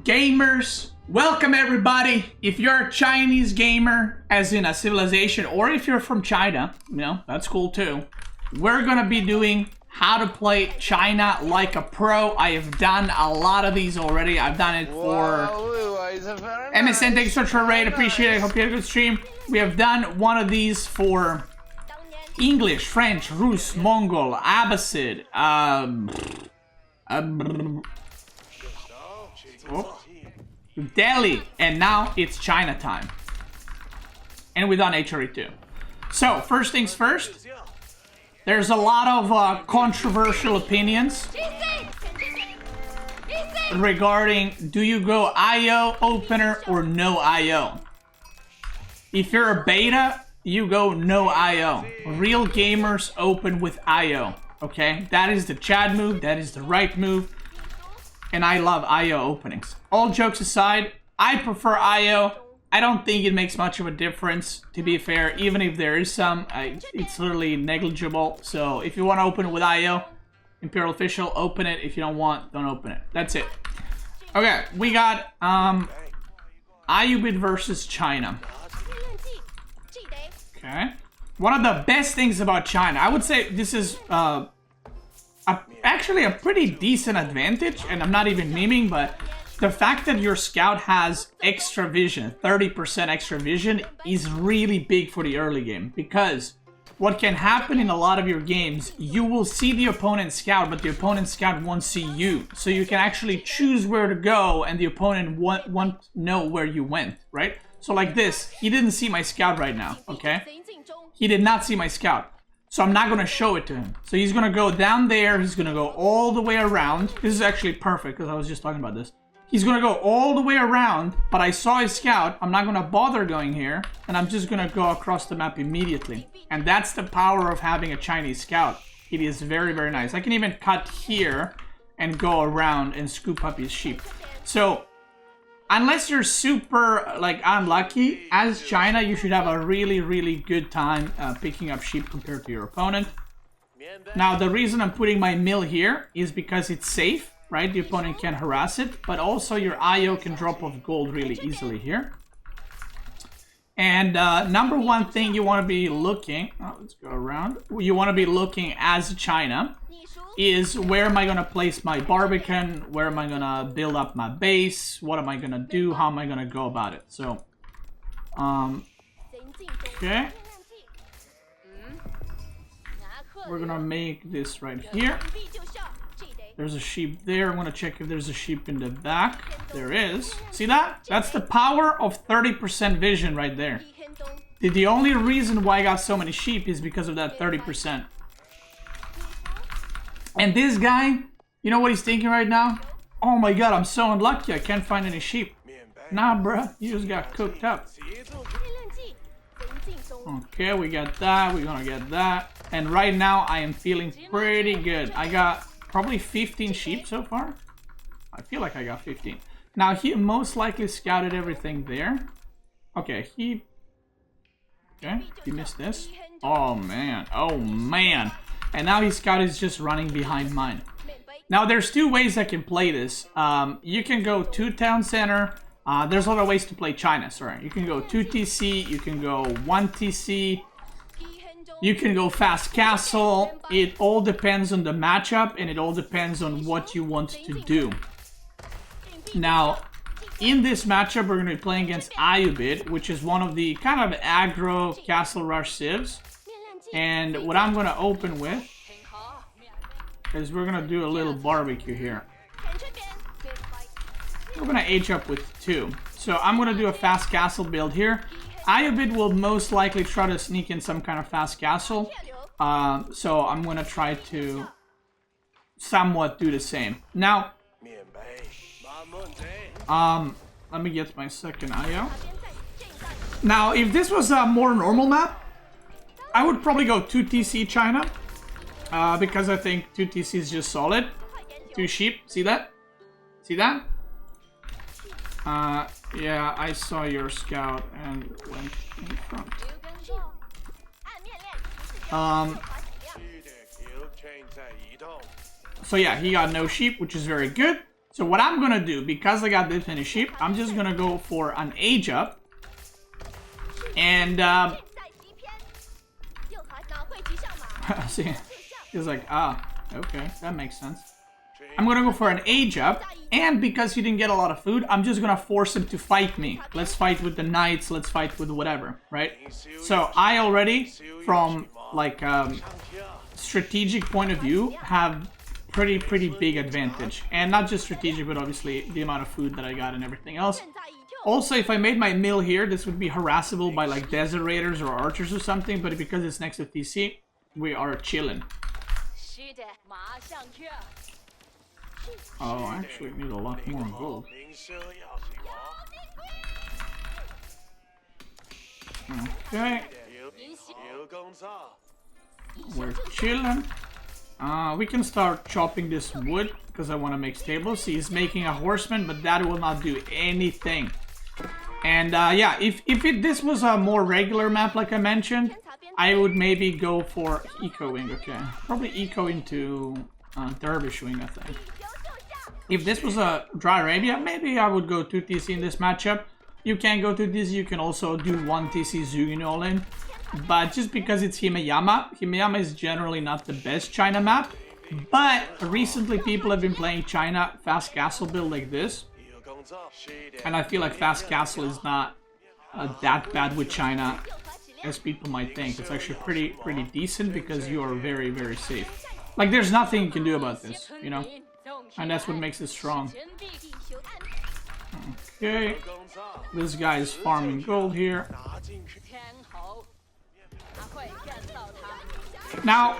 Gamers, welcome everybody. If you're a Chinese gamer, as in a civilization, or if you're from China, you know, that's cool too. We're gonna be doing how to play China like a pro. I have done a lot of these already. I've done it for MSN, thanks so much for raid, appreciate it, hope you had a good stream. We have done one of these for English, French, Rus, Mongol, Abbasid, Delhi, and now it's China time. And we've done HRE2. So, first things first, there's a lot of controversial opinions regarding do you go IO opener or no IO. If you're a beta, you go no IO. Real gamers open with IO, okay? That is the Chad move, that is the right move. And I love IO openings. All jokes aside, I prefer IO. I don't think it makes much of a difference, to be fair. Even if there is some, it's literally negligible. So if you want to open it with IO, Imperial Official, open it. If you don't want, don't open it. That's it. Okay, we got Ayyubids versus China. Okay. One of the best things about China, I would say this is actually a pretty decent advantage, and I'm not even memeing, but the fact that your scout has extra vision, 30% extra vision, is really big for the early game, because what can happen in a lot of your games, you will see the opponent's scout, but the opponent's scout won't see you. So you can actually choose where to go, and the opponent won't know where you went, right? So like this, he didn't see my scout right now, okay? He did not see my scout. So I'm not going to show it to him. So he's going to go down there. He's going to go all the way around. This is actually perfect because I was just talking about this. He's going to go all the way around, but I saw his scout. I'm not going to bother going here. And I'm just going to go across the map immediately. And that's the power of having a Chinese scout. It is very, very nice. I can even cut here and go around and scoop up his sheep. So unless you're super, like, unlucky, as China, you should have a really, really good time picking up sheep compared to your opponent. Now, the reason I'm putting my mill here is because it's safe, right? The opponent can't harass it, but also your IO can drop off gold really easily here. And number one thing you want to be looking, let's go around. You want to be looking as China is where am I going to place my Barbican, where am I going to build up my base, what am I going to do, how am I going to go about it. So, okay. We're going to make this right here. There's a sheep there. I'm going to check if there's a sheep in the back. There is. See that? That's the power of 30% vision right there. The only reason why I got so many sheep is because of that 30%. And this guy, you know what he's thinking right now? Oh my god, I'm so unlucky, I can't find any sheep. Nah, bruh, you just got cooked up. Okay, we got that, we're gonna get that. And right now, I am feeling pretty good. I got probably 15 sheep so far. I feel like I got 15. Now, he most likely scouted everything there. Okay, he missed this. Oh man, oh man. And now his scout is just running behind mine. Now, there's two ways I can play this. You can go 2 town center. There's other ways to play China, sorry. You can go 2 TC. You can go 1 TC. You can go fast castle. It all depends on the matchup, and it all depends on what you want to do. Now, in this matchup, we're going to be playing against Ayyubids, which is one of the kind of aggro castle rush civs. And what I'm going to open with is we're going to do a little barbecue here. We're going to age up with 2. So I'm going to do a fast castle build here. Ayyubids will most likely try to sneak in some kind of fast castle. So I'm going to try to somewhat do the same. Now, let me get my second IO. Now, if this was a more normal map, I would probably go 2 TC China, because I think 2 TC is just solid. 2 sheep, see that? See that? Yeah, I saw your scout and went in front. So yeah, he got no sheep, which is very good. So what I'm gonna do, because I got this many sheep, I'm just gonna go for an age up. And see, he's like, okay, that makes sense. I'm gonna go for an age up, and because he didn't get a lot of food, I'm just gonna force him to fight me. Let's fight with the knights, let's fight with whatever, right? So I already, from like strategic point of view, have pretty big advantage. And not just strategic, but obviously the amount of food that I got and everything else. Also, if I made my mill here, this would be harassable by like desert raiders or archers or something, but because it's next to TC, we are chilling. Oh, I actually need a lot more gold. Okay. We're chilling. We can start chopping this wood because I want to make stables. He's making a horseman, but that will not do anything. And yeah, if this was a more regular map like I mentioned, I would maybe go for ecoing. Okay, probably eco into dervish wing, I think. If this was a dry Arabia, maybe I would go 2 TC in this matchup. You can go 2 TC, you can also do 1 TC Zugin all in. But just because it's Himayama is generally not the best China map. But recently people have been playing China fast castle build like this. And I feel like fast castle is not that bad with China as people might think. It's actually pretty decent because you are very safe. Like there's nothing you can do about this, you know? And that's what makes it strong. Okay. This guy is farming gold here. Now,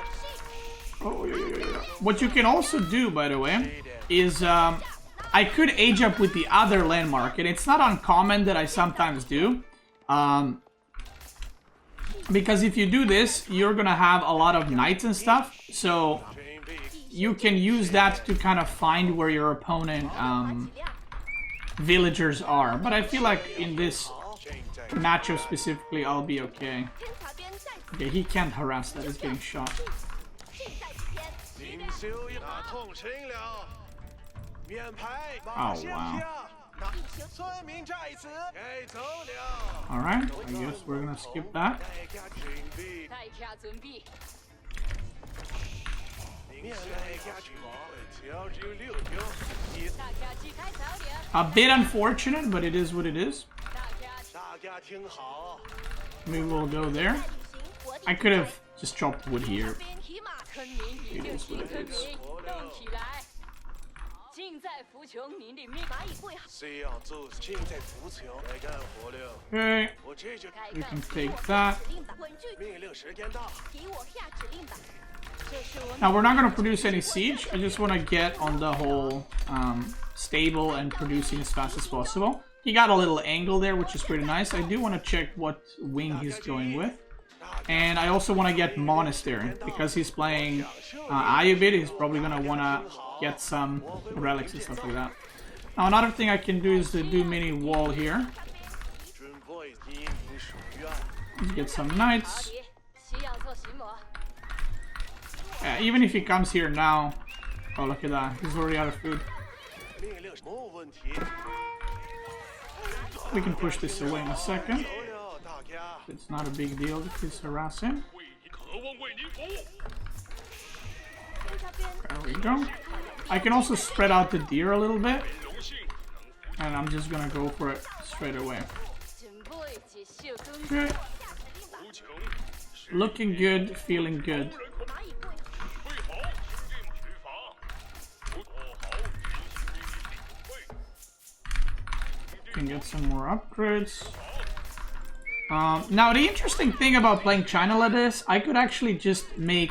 what you can also do, by the way, is I could age up with the other landmark, and it's not uncommon that I sometimes do. Because if you do this, you're gonna have a lot of knights and stuff, so you can use that to kind of find where your opponent villagers are. But I feel like in this matchup specifically, I'll be okay. Okay, he can't harass that, he's getting shot. Oh, wow. Alright, I guess we're gonna skip that. A bit unfortunate, but it is what it is. We will go there. I could have just chopped wood here. It is what it is. Okay, we can take that. Now we're not going to produce any siege. I just want to get on the whole stable and producing as fast as possible. He got a little angle there, which is pretty nice. I do want to check what wing he's going with. And I also want to get Monastery, because he's playing Ayyubids. He's probably going to want to get some relics and stuff like that. Now another thing I can do is to do mini wall here. Let's get some knights. Even if he comes here now... Oh, look at that. He's already out of food. We can push this away in a second. It's not a big deal if he's harassing. There we go. I can also spread out the deer a little bit. And I'm just gonna go for it straight away. Okay. Looking good, feeling good. Can get some more upgrades. Now the interesting thing about playing China like this, I could actually just make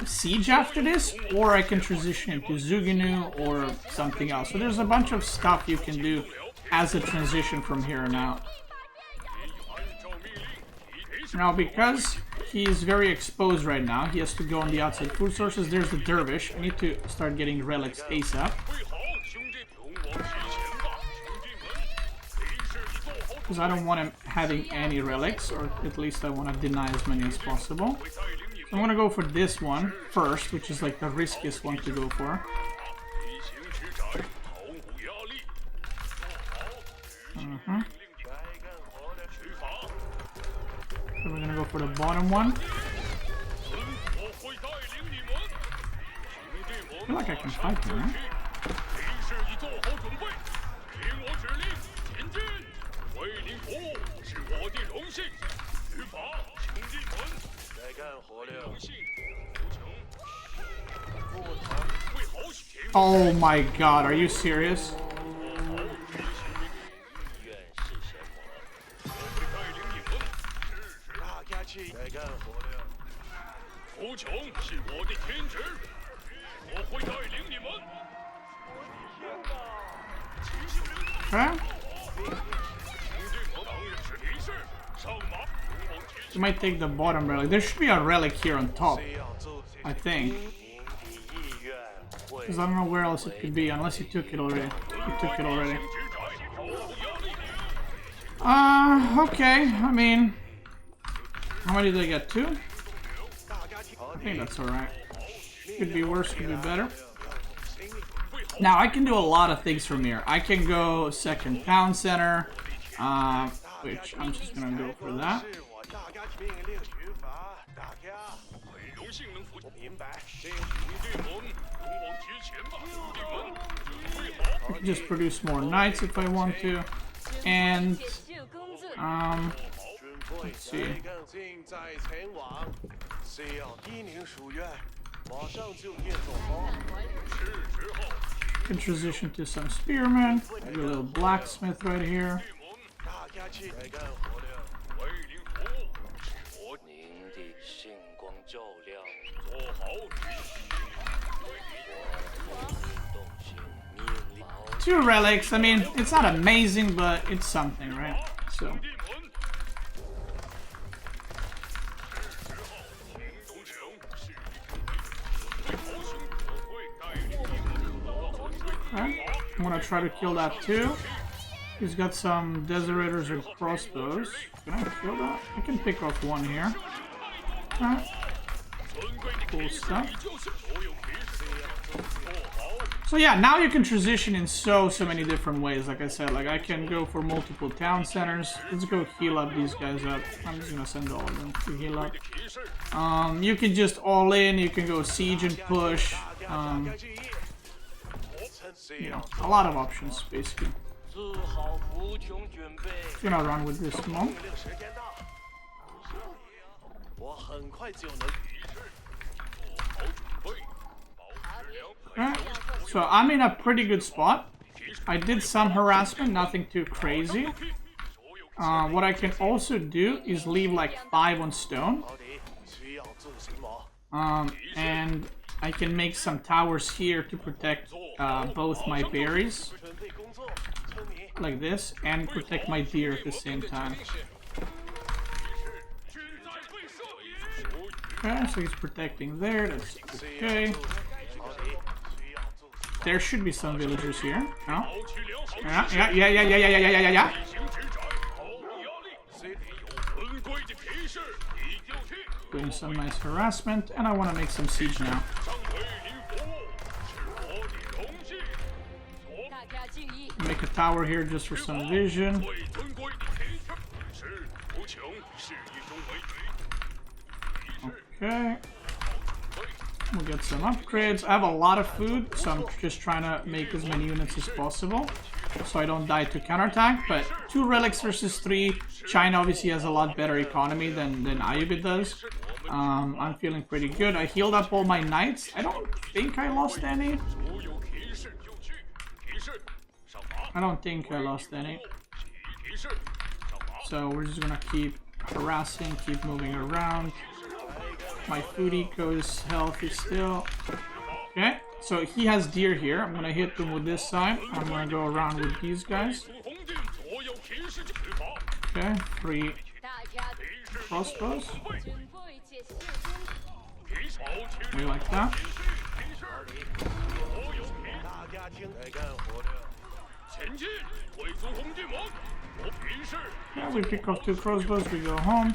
siege after this, or I can transition into Zuginu or something else. So there's a bunch of stuff you can do as a transition from here on out. Now because he's very exposed right now, he has to go on the outside food sources. There's the dervish. I need to start getting relics ASAP. Because I don't want him having any relics, or at least I want to deny as many as possible. So I'm going to go for this one first, which is like the riskiest one to go for. So we're gonna go for the bottom one. I feel like I can fight here, right? Oh my god, are you serious? Okay. You might take the bottom relic. There should be a relic here on top, I think. Because I don't know where else it could be, unless you took it already. You took it already. Okay. I mean, how many did I get? 2? I think that's alright. Could be worse, could be better. Now, I can do a lot of things from here. I can go second town center, which I'm just gonna go for that. I can just produce more knights if I want to. And, let's see. Can transition to some spearmen. Do a little blacksmith right here. Two relics. I mean, it's not amazing, but it's something, right? So. Okay. I'm gonna try to kill that too. He's got some Desorators and crossbows. Can I kill that? I can pick off one here. Okay. Cool stuff. So yeah, now you can transition in so many different ways. Like I said, like I can go for multiple town centers. Let's go heal up these guys up. I'm just gonna send all of them to heal up. You can just all in. You can go siege and push. You know, a lot of options basically. Gonna run with this monk. Okay. So I'm in a pretty good spot. I did some harassment, nothing too crazy. What I can also do is leave like 5 on stone. And I can make some towers here to protect both my berries, like this, and protect my deer at the same time. Okay, so he's protecting there, that's okay. There should be some villagers here. No? Yeah. Doing some nice harassment, and I want to make some siege now. Make a tower here just for some vision. Okay. We'll get some upgrades. I have a lot of food, so I'm just trying to make as many units as possible so I don't die to counterattack. But 2 relics versus 3. China obviously has a lot better economy than Ayyubid does. I'm feeling pretty good. I healed up all my knights. I don't think I lost any. I don't think I lost any. So we're just gonna keep harassing, keep moving around. My food eco is healthy still. Okay, so he has deer here. I'm gonna hit them with this side. I'm gonna go around with these guys. Okay, 3 crossbows. We like that. Yeah, we pick off 2 crossbows, we go home.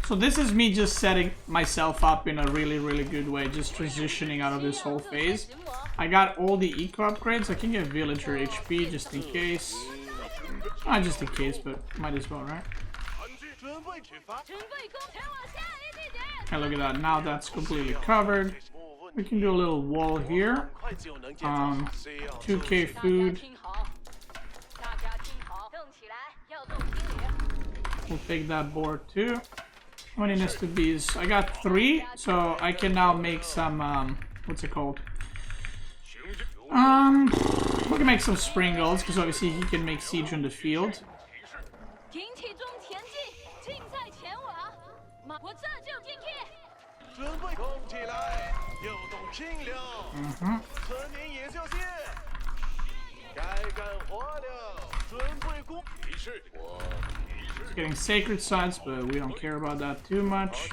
So this is me just setting myself up in a really, really good way, just transitioning out of this whole phase. I got all the eco upgrades. I can get villager HP just in case. Not just in case, but might as well, right? Okay, look at that. Now that's completely covered. We can do a little wall here. 2k food. We'll take that board too. How many nested bees? I got 3, so I can now make some, what's it called? We can make some springles, because obviously he can make siege in the field. Getting sacred sites, but we don't care about that too much.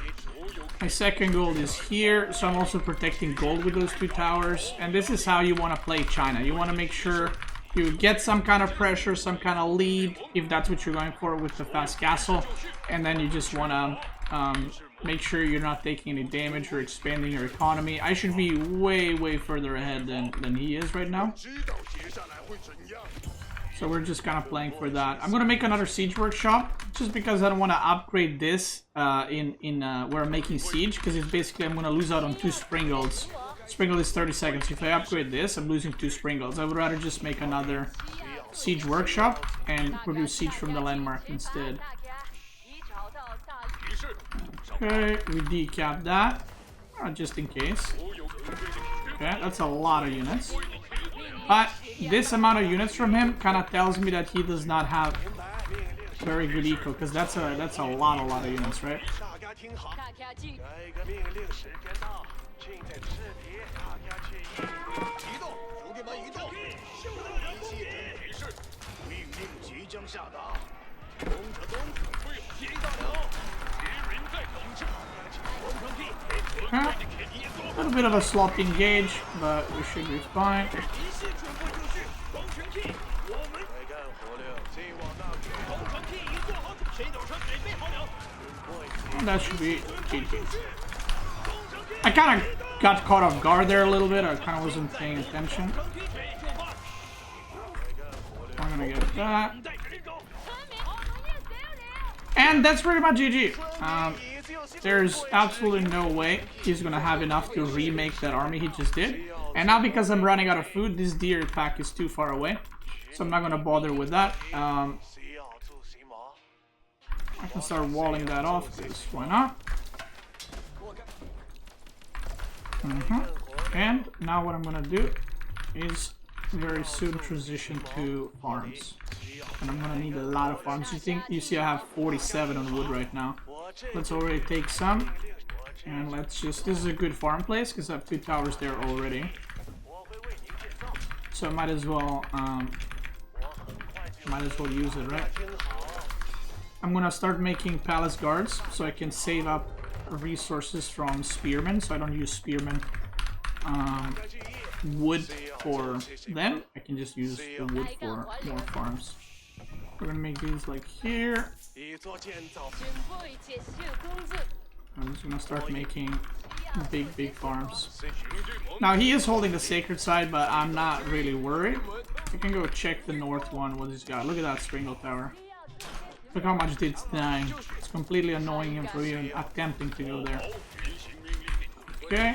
My second gold is here, so I'm also protecting gold with those 2 towers. And this is how you want to play China. You want to make sure you get some kind of pressure, some kind of lead, if that's what you're going for with the fast castle. And then you just want to make sure you're not taking any damage or expanding your economy. I should be way, way further ahead than he is right now. So we're just kind of playing for that. I'm gonna make another siege workshop just because I don't want to upgrade this where I'm making siege, because it's basically I'm gonna lose out on 2 springles. Springle is 30 seconds. If I upgrade this, I'm losing 2 springles. I would rather just make another siege workshop and produce siege from the landmark instead. Okay, we decap that just in case. Okay, that's a lot of units. But this amount of units from him kind of tells me that he does not have very good eco, because that's a lot of units, right? A little bit of a sloppy engage, but we should be fine. And that should be GG. I kind of got caught off guard there a little bit. I kind of wasn't paying attention. I'm gonna get that. And that's pretty much GG. There's absolutely no way he's gonna have enough to remake that army he just did. And now because I'm running out of food, this deer pack is too far away. So I'm not gonna bother with that. I can start walling that off, because why not? And now what I'm gonna do is very soon transition to farms. And I'm gonna need a lot of farms. You see I have 47 on wood right now. Let's already take some. And let's just, this is a good farm place because I have 2 towers there already. So I might as well use it, right? I'm gonna start making palace guards so I can save up resources from spearmen, so I don't use spearmen wood for them. I can just use the wood for more farms. We're gonna make these like here. I'm just gonna start making big farms. Now he is holding the sacred side, but I'm not really worried. I can go check the north one, what he's got. Look at that Springle Tower. Look how much it's dying. It's completely annoying him for even attempting to go there. Okay.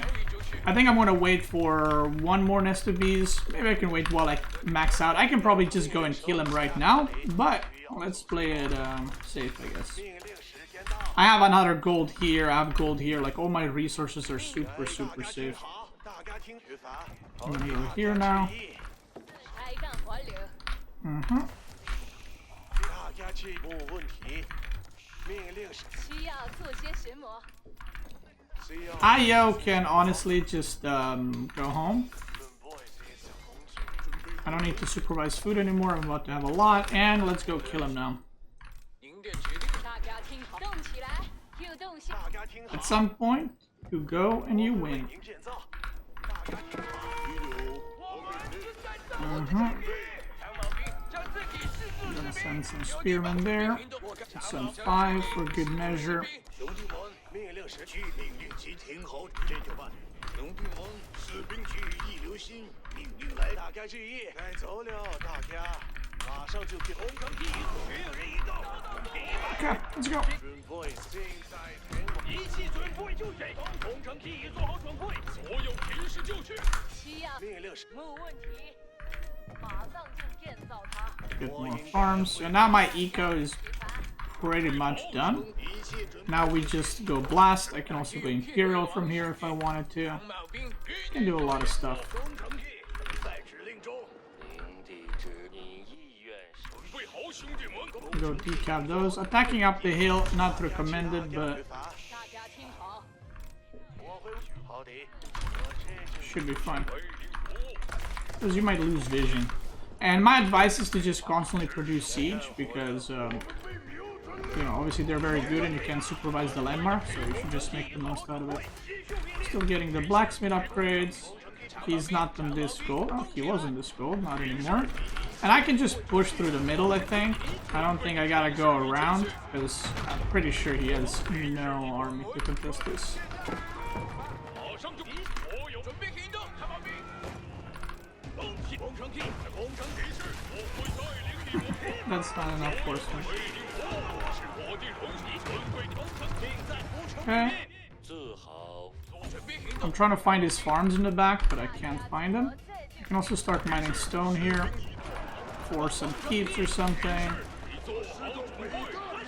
I think I'm gonna wait for 1 more nest of bees. Maybe I can wait while I max out. I can probably just go and kill him right now, but let's play it safe, I guess. I have another gold here. I have gold here. Like, all my resources are super safe. I'm gonna go here now. Ayo can honestly just go home. I don't need to supervise food anymore. I'm about to have a lot, and let's go kill him now. At some point, you go and you win. Send some spearmen there. Send 5 for good measure. Okay, let's go. Get more farms. So now my eco is pretty much done. Now we just go blast. I can also go imperial from here if I wanted to. Can do a lot of stuff. Go decap those. Attacking up the hill, not recommended, but should be fine. Because you might lose vision. And my advice is to just constantly produce siege, because you know, obviously they're very good and you can supervise the landmark, so you should just make the most out of it. Still getting the blacksmith upgrades. He's not in this gold. Oh, he was in this gold, not anymore. And I can just push through the middle, I think. I don't think I gotta go around, because I'm pretty sure he has no army to contest this. That's not enough horsemen. Okay. I'm trying to find his farms in the back, but I can't find them. I can also start mining stone here for some keeps or something.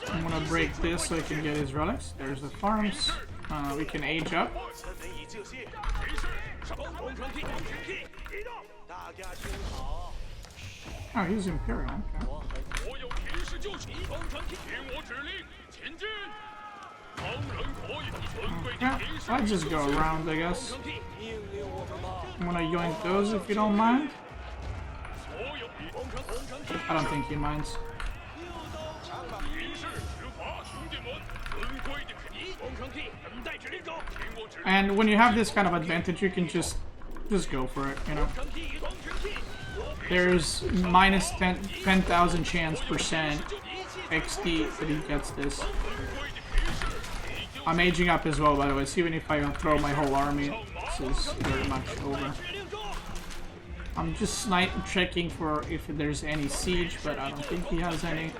I'm gonna break this so I can get his relics. There's the farms. We can age up. Oh, he's Imperial, okay. Okay, I'll just go around, I guess. I'm gonna yoink those if you don't mind. I don't think he minds. And when you have this kind of advantage, you can just go for it, you know. There's minus 10,000 chance percent XD that he gets this. I'm aging up as well, by the way, so even if I don't throw my whole army, this is very much over. I'm just checking for if there's any siege, but I don't think he has any.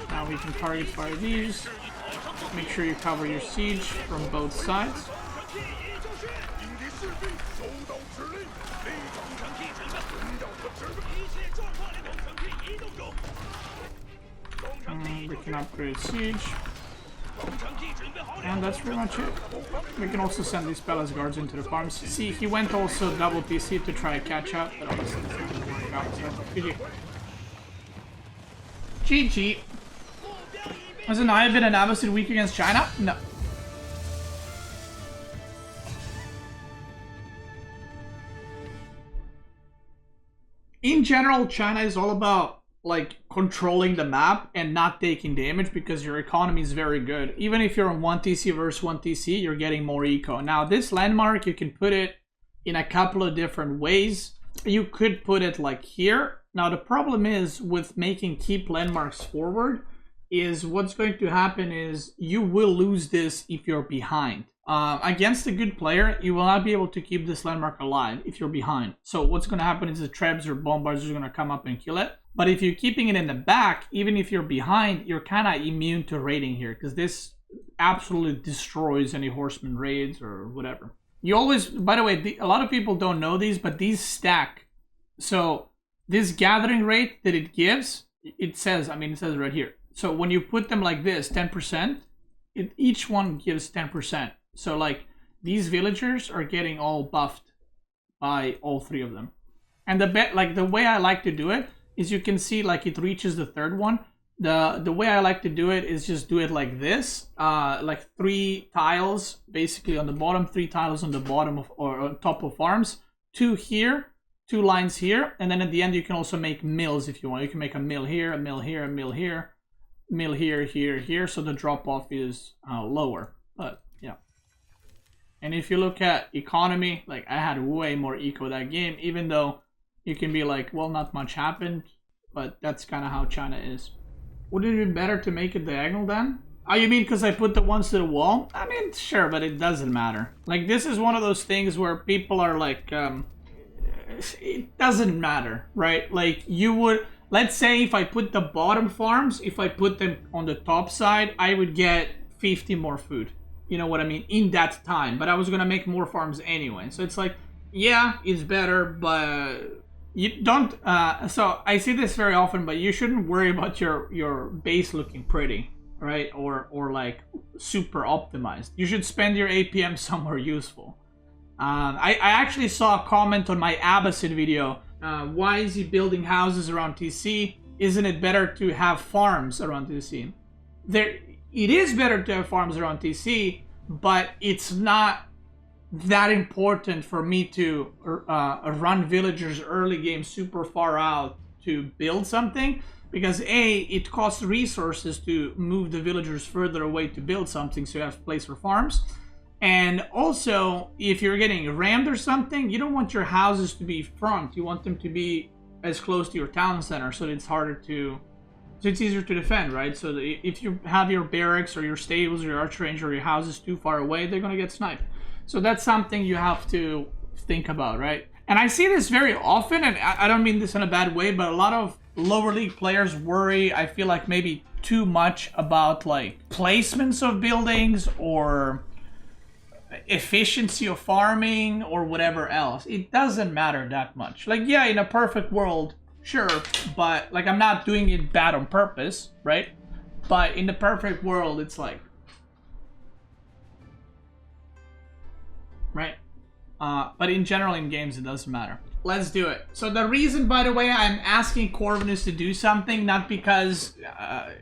Now we can target fire these. Make sure you cover your siege from both sides. We can upgrade siege. And that's pretty much it. We can also send these palace guards into the farms. See, he went also double PC to try to catch up, but obviously it didn't work out, so GG. GG. Has an Ayyubid and Abbasid weak against China? No. In general, China is all about like controlling the map and not taking damage because your economy is very good. Even if you're on 1 TC versus 1 TC, you're getting more eco. Now this landmark, you can put it in a couple of different ways. You could put it like here. Now the problem is with making keep landmarks forward is what's going to happen is you will lose this if you're behind. Against a good player, you will not be able to keep this landmark alive if you're behind. So what's going to happen is the Trebs or Bombards are going to come up and kill it. But if you're keeping it in the back, even if you're behind, you're kind of immune to raiding here because this absolutely destroys any horseman raids or whatever. You always, by the way, a lot of people don't know these, but these stack. So this gathering rate that it gives, it says right here. So when you put them like this, 10%, each one gives 10%. So like these villagers are getting all buffed by all three of them. And the way I like to do it is you can see like it reaches the third one. The way I like to do it is just do it like this, like 3 tiles basically on the bottom, 3 tiles on the bottom of or on top of farms, 2 here, 2 lines here, and then at the end you can also make mills if you want. You can make a mill here, a mill here, a mill here, mill here, here, here, so the drop off is lower. But yeah. And if you look at economy, like I had way more eco that game, even though you can be like, well, not much happened. but that's kind of how China is. Would it be better to make it diagonal then? Oh, you mean because I put the ones to the wall? I mean, sure, but it doesn't matter. Like, this is one of those things where people are like, it doesn't matter, right? Like, you would, let's say if I put the bottom farms, if I put them on the top side, I would get 50 more food. You know what I mean? In that time. But I was going to make more farms anyway. So it's like, yeah, it's better, but you don't, so I see this very often, but you shouldn't worry about your base looking pretty, right? Or like super optimized. You should spend your APM somewhere useful. I actually saw a comment on my Abbasid video. Why is he building houses around TC? Isn't it better to have farms around TC? It is better to have farms around TC, but it's not that important for me to run villagers early game super far out to build something, because A, it costs resources to move the villagers further away to build something so you have place for farms. And also, if you're getting rammed or something, you don't want your houses to be front. You want them to be as close to your town center so that it's harder to, so it's easier to defend, right? So if you have your barracks or your stables or your archer range or your houses too far away, they're gonna get sniped. So that's something you have to think about, right? And I see this very often, and I don't mean this in a bad way, but a lot of lower league players worry, I feel like, maybe too much about like placements of buildings or efficiency of farming or whatever else. It doesn't matter that much. Like, yeah, in a perfect world, sure, but like I'm not doing it bad on purpose, right? But in the perfect world, it's like, right? But in general, in games, it doesn't matter. Let's do it. So the reason, by the way, I'm asking Corvinus to do something, not because,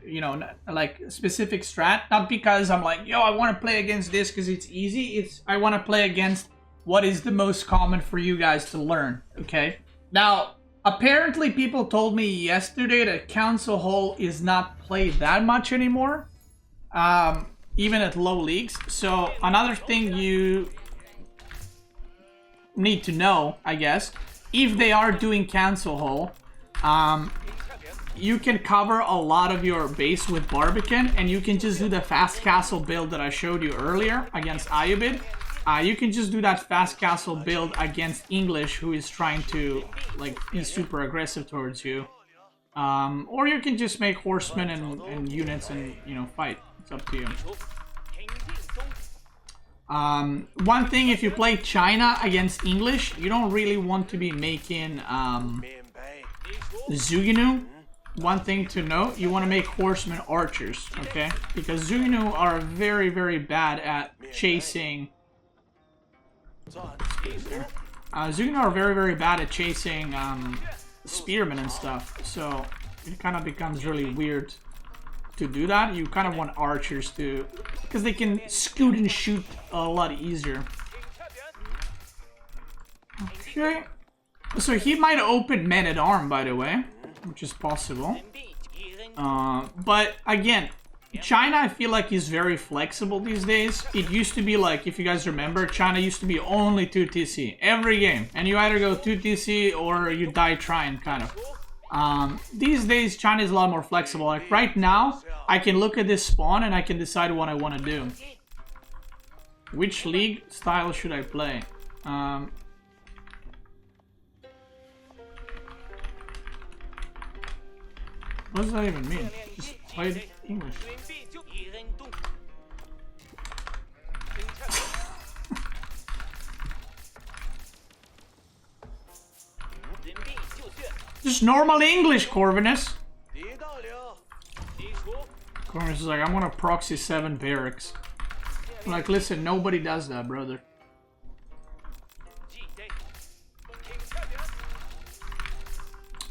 you know, like specific strat, not because I'm like, yo, I want to play against this because it's easy. It's I want to play against what is the most common for you guys to learn, okay? Now, apparently people told me yesterday that Council Hall is not played that much anymore, even at low leagues. So another thing you need to know, I guess, if they are doing Council Hall, you can cover a lot of your base with Barbican, and you can just do the fast castle build that I showed you earlier against Ayyubid. You can just do that fast castle build against English, who is trying to like be super aggressive towards you. Or you can just make horsemen and units and, you know, fight. It's up to you. One thing, if you play China against English, you don't really want to be making Zuginu. One thing to note, you want to make horsemen archers, okay? Because Zuginu are very, very bad at chasing. Zuginu are very, very bad at chasing spearmen and stuff. So it kind of becomes really weird to do that. You kind of want archers to, because they can scoot and shoot a lot easier. Okay. So he might open men at arm, by the way, which is possible. But again, China, I feel like, is very flexible these days. It used to be like, if you guys remember, China used to be only 2 TC every game, and you either go 2 TC or you die trying, kind of. These days, China is a lot more flexible. Like right now, I can look at this spawn and I can decide what I want to do. Which league style should I play? What does that even mean? Just play English. Just normal English, Corvinus. Corvinus is like, I'm gonna proxy 7 barracks. I'm like, listen, nobody does that, brother.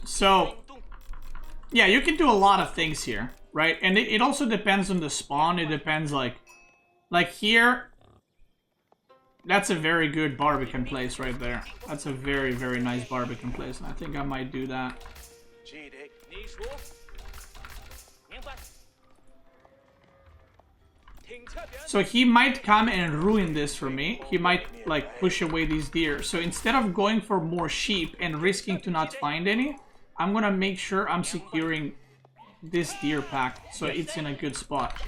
So, yeah, you can do a lot of things here, right? And it also depends on the spawn. It depends, like here, that's a very good Barbican place right there. That's a very, very nice Barbican place. And I think I might do that. So he might come and ruin this for me. He might, like, push away these deer. So instead of going for more sheep and risking to not find any, I'm gonna make sure I'm securing this deer pack so it's in a good spot.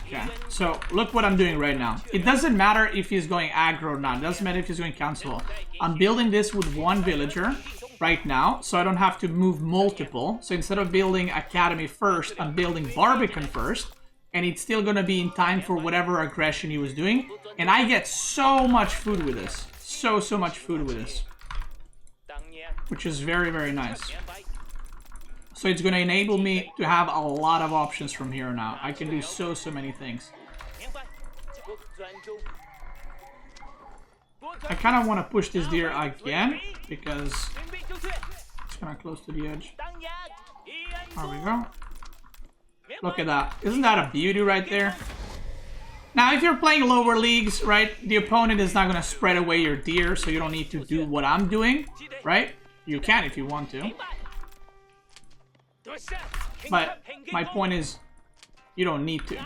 Okay, so look what I'm doing right now. It doesn't matter if he's going aggro or not. It doesn't matter if he's going council. I'm building this with one villager right now, so I don't have to move multiple. So instead of building academy first, I'm building Barbican first, and it's still gonna be in time for whatever aggression he was doing. And I get so much food with this. So much food with this. Which is very, very nice. So it's going to enable me to have a lot of options from here on out. I can do so many things. I kind of want to push this deer again because it's kind of close to the edge. There we go. Look at that. Isn't that a beauty right there? Now, if you're playing lower leagues, right, the opponent is not going to spread away your deer, so you don't need to do what I'm doing, right? You can if you want to. But my point is, you don't need to.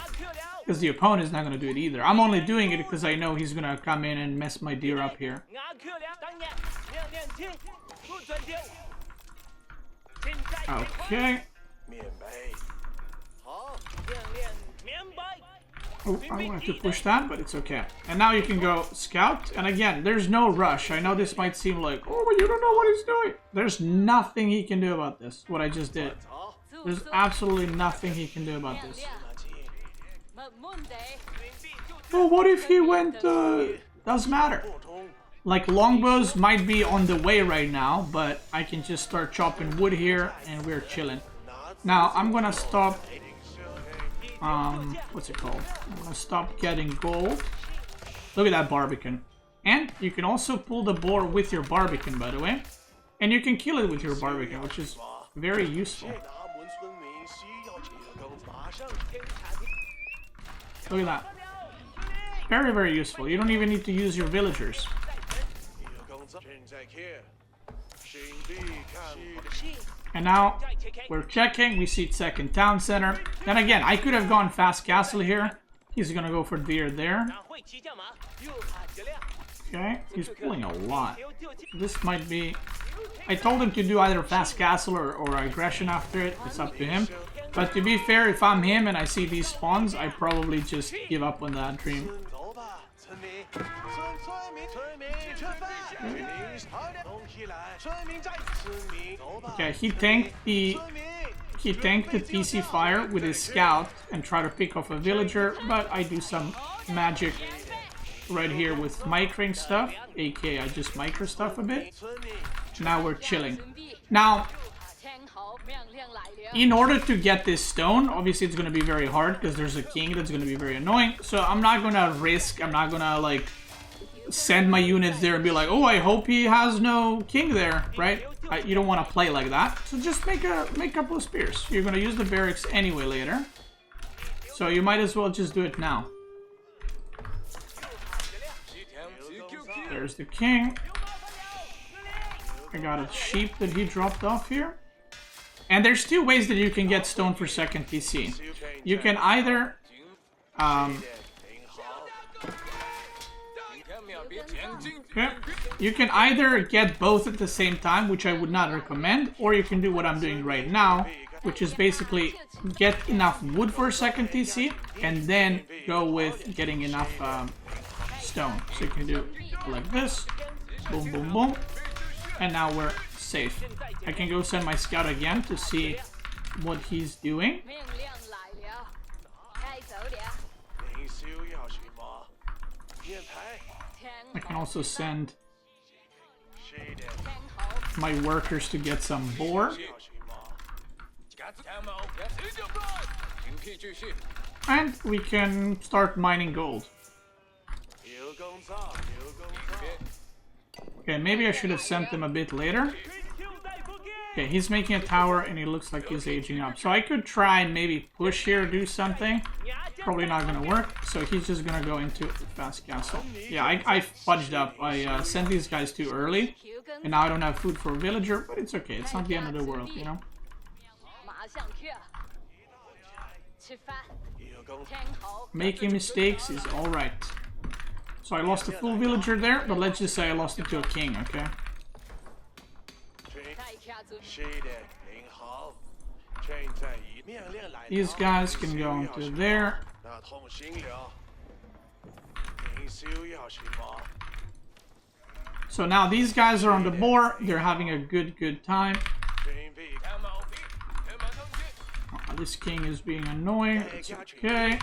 Because the opponent is not going to do it either. I'm only doing it because I know he's going to come in and mess my deer up here. Okay. Oh, I wanted to push that, but it's okay. And now you can go scout. And again, there's no rush. I know this might seem like, oh, but you don't know what he's doing. There's nothing he can do about this, what I just did. There's absolutely nothing he can do about this. Well, what if he went, doesn't matter. Like, longbows might be on the way right now, but I can just start chopping wood here, and we're chilling. Now, I'm gonna stop... what's it called? I'm gonna stop getting gold. Look at that Barbican. And you can also pull the boar with your Barbican, by the way. And you can kill it with your Barbican, which is very useful. Look at that. Very, very useful. You don't even need to use your villagers. And now we're checking. We see second town center. Then again, I could have gone fast castle here. He's gonna go for deer there. Okay, he's pulling a lot. This might be... I told him to do either fast castle or aggression after it. It's up to him. But to be fair, if I'm him and I see these spawns, I probably just give up on that dream. Okay, he tanked the PC fire with his scout and tried to pick off a villager, but I do some magic right here with micring stuff, aka I just micro stuff a bit. Now we're chilling. Now, in order to get this stone, obviously it's going to be very hard because there's a king that's going to be very annoying. So I'm not going to risk, I'm not going to like send my units there and be like, oh, I hope he has no king there, right? You don't want to play like that. So just make a couple of spears. You're going to use the barracks anyway later. So you might as well just do it now. There's the king. I got a sheep that he dropped off here. And there's two ways that you can get stone for second TC. You can either... okay. You can either get both at the same time, which I would not recommend, or you can do what I'm doing right now, which is basically get enough wood for a second TC, and then go with getting enough stone. So you can do like this, boom, boom, boom, and now we're safe. I can go send my scout again to see what he's doing. I can also send my workers to get some boar. And we can start mining gold. Okay, maybe I should have sent them a bit later. Okay, he's making a tower and he looks like he's aging up. So I could try and maybe push here, do something. Probably not going to work. So he's just going to go into fast castle. Yeah, I fudged up. I sent these guys too early. And now I don't have food for a villager. But it's okay. It's not the end of the world, you know? Making mistakes is alright. So I lost a full villager there, but let's just say I lost it to a king, okay? These guys can go into there. So now these guys are on the board. They're having a good time. Oh, this king is being annoying. It's okay.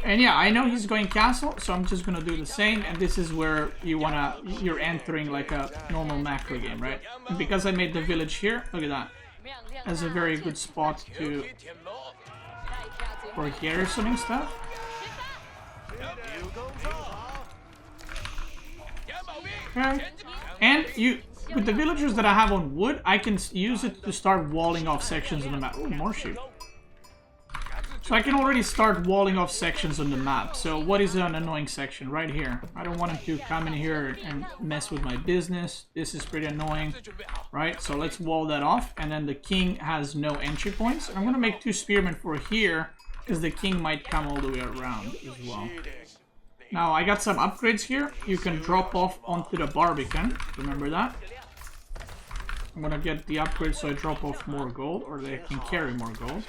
And yeah, I know he's going castle, so I'm just gonna do the same. And this is where you're entering like a normal macro game, right? And because I made the village here, look at that. That's a very good spot for garrisoning stuff. Okay. And with the villagers that I have on wood, I can use it to start walling off sections on the map. Ooh, more sheep. So I can already start walling off sections on the map. So what is an annoying section? Right here. I don't want him to come in here and mess with my business. This is pretty annoying, right? So let's wall that off. And then the king has no entry points. I'm going to make 2 spearmen for here, because the king might come all the way around as well. Now, I got some upgrades here. You can drop off onto the Barbican. Remember that? I'm gonna get the upgrade so I drop off more gold, or they can carry more gold.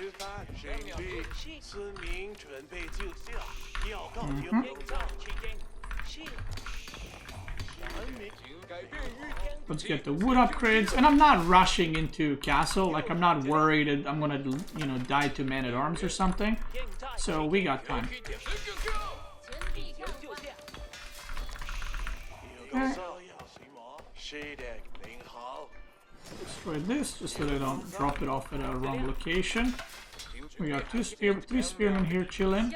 Let's get the wood upgrades, and I'm not rushing into castle. Like, I'm not worried that I'm gonna, you know, die to man-at-arms or something. So we got time. Okay. Destroy this just so they don't drop it off at a wrong location. We got 3 spearmen here chilling.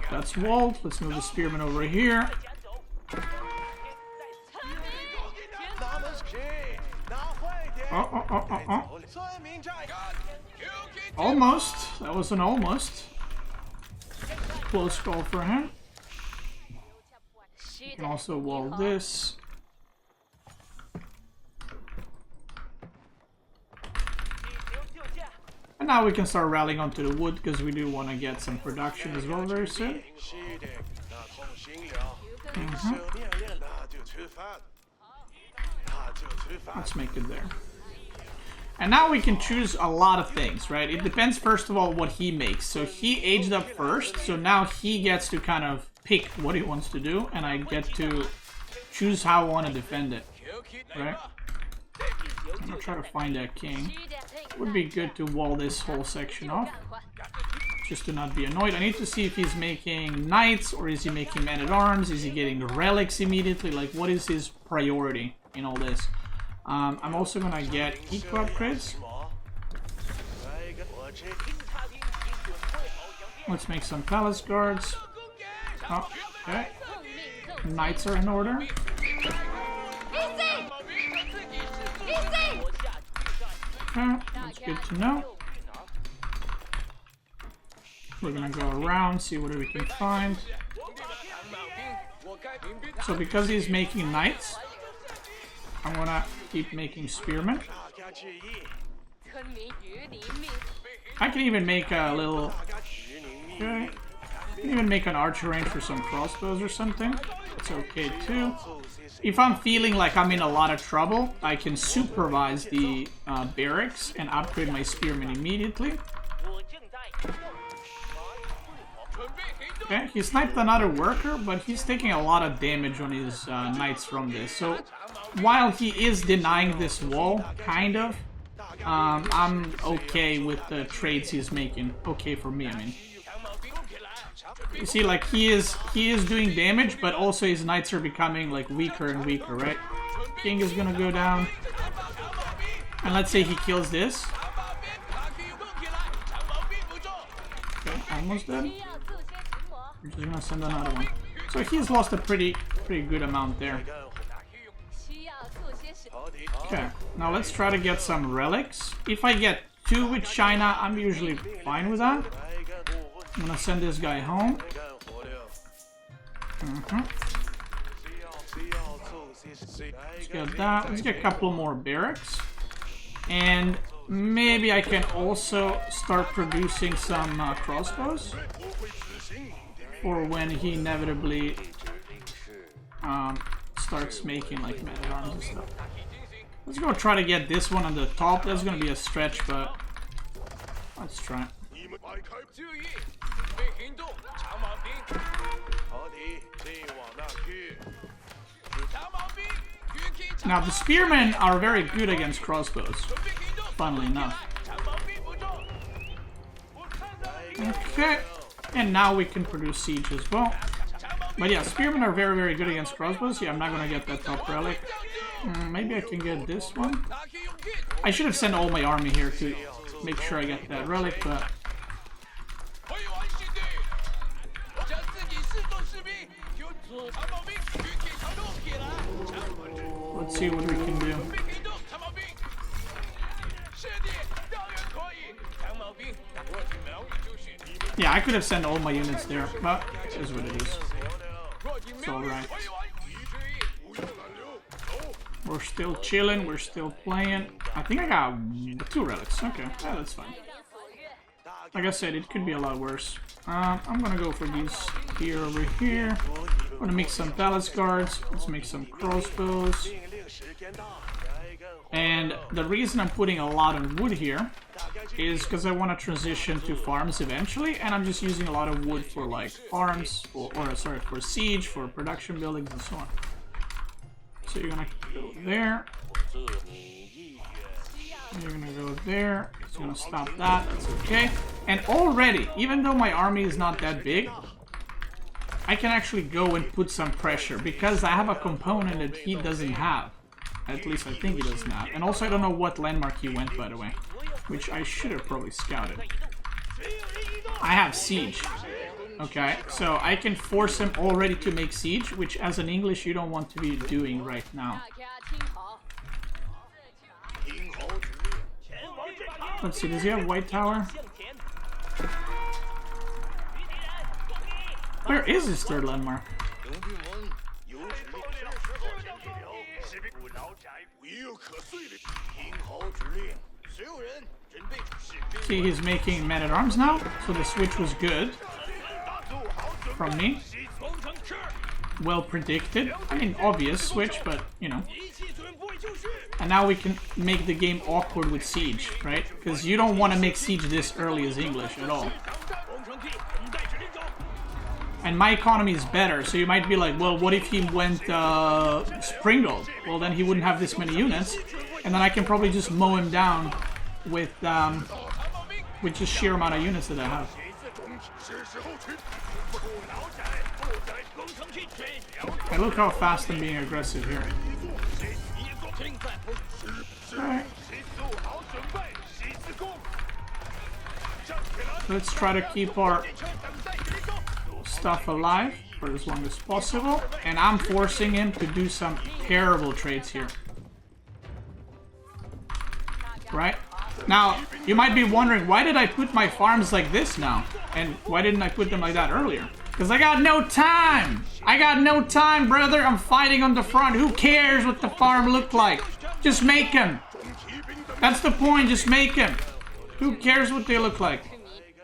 That's walled. Let's move the spearmen over here. Oh. Almost. That was an almost. Close call for him. You can also wall this. And now we can start rallying onto the wood, because we do want to get some production as well very soon. Let's make it there. And now we can choose a lot of things, right? It depends first of all what he makes. So he aged up first, so now he gets to kind of pick what he wants to do, and I get to choose how I want to defend it, right? I'm gonna try to find that king. Would be good to wall this whole section off, just to not be annoyed. I need to see if he's making knights, or is he making men-at-arms? Is he getting relics immediately? Like, what is his priority in all this? I'm also gonna get eco upgrades. Let's make some palace guards. Oh, okay. Knights are in order. Okay, that's good to know. We're gonna go around, see what we can find. So because he's making knights, I'm gonna keep making spearmen. I can even make a little... Okay. I can even make an archer range for some crossbows or something. It's okay too. If I'm feeling like I'm in a lot of trouble, I can supervise the barracks and upgrade my spearmen immediately. Okay, he sniped another worker, but he's taking a lot of damage on his knights from this. So while he is denying this wall, kind of, I'm okay with the trades he's making. Okay for me, I mean. You see, like, he is doing damage, but also his knights are becoming like weaker and weaker, right? King is gonna go down, and let's say he kills this. Okay, almost dead. I'm just gonna send another one. So he's lost a pretty good amount there. Okay, now let's try to get some relics. If I get 2 with China, I'm usually fine with that. I'm gonna send this guy home. Let's get that. Let's get a couple more barracks. And Maybe I can also start producing some crossbows for when he inevitably starts making like man-at-arms and stuff. Let's go try to get this one on the top. That's gonna be a stretch, but let's try. Now the spearmen are very good against crossbows, funnily enough. Okay, and now we can produce siege as well. But yeah, spearmen are very, very good against crossbows. Yeah, I'm not gonna get that top relic. Maybe I can get this one. I should have sent all my army here to make sure I get that relic, but... let's see what we can do. Yeah, I could have sent all my units there, but it is what it is. It's alright. We're still chilling, we're still playing. I think I got 2 relics. Okay, yeah, that's fine. Like I said, it could be a lot worse. I'm gonna go for these here over here. I'm gonna make some palace guards. Let's make some crossbows. And the reason I'm putting a lot of wood here is because I want to transition to farms eventually, and I'm just using a lot of wood for like farms, or sorry, for siege, for production buildings and so on. So you're gonna go there. You're gonna go there. It's gonna stop that. That's okay. And already, even though my army is not that big, I can actually go and put some pressure because I have a component that he doesn't have. At least I think he doesn't have. And also I don't know what landmark he went, by the way, which I should have probably scouted. I have siege. Okay, so I can force him already to make siege, which as an English you don't want to be doing right now. Let's see, does he have White Tower? Where is his third landmark? See, he's making men-at-arms now, so the switch was good from me. Well predicted. I mean, obvious switch, but, you know. And now we can make the game awkward with siege, right? Because you don't want to make siege this early as English at all. And my economy is better, so you might be like, well, what if he went Springold? Well, then he wouldn't have this many units, and then I can probably just mow him down with just sheer amount of units that I have. And look how fast I'm being aggressive here. Alright. Let's try to keep our stuff alive for as long as possible. And I'm forcing him to do some terrible trades here. Right? Now, you might be wondering, why did I put my farms like this now? And why didn't I put them like that earlier? Because I got no time! I got no time, brother! I'm fighting on the front. Who cares what the farm looked like? Just make them! That's the point, just make them! Who cares what they look like?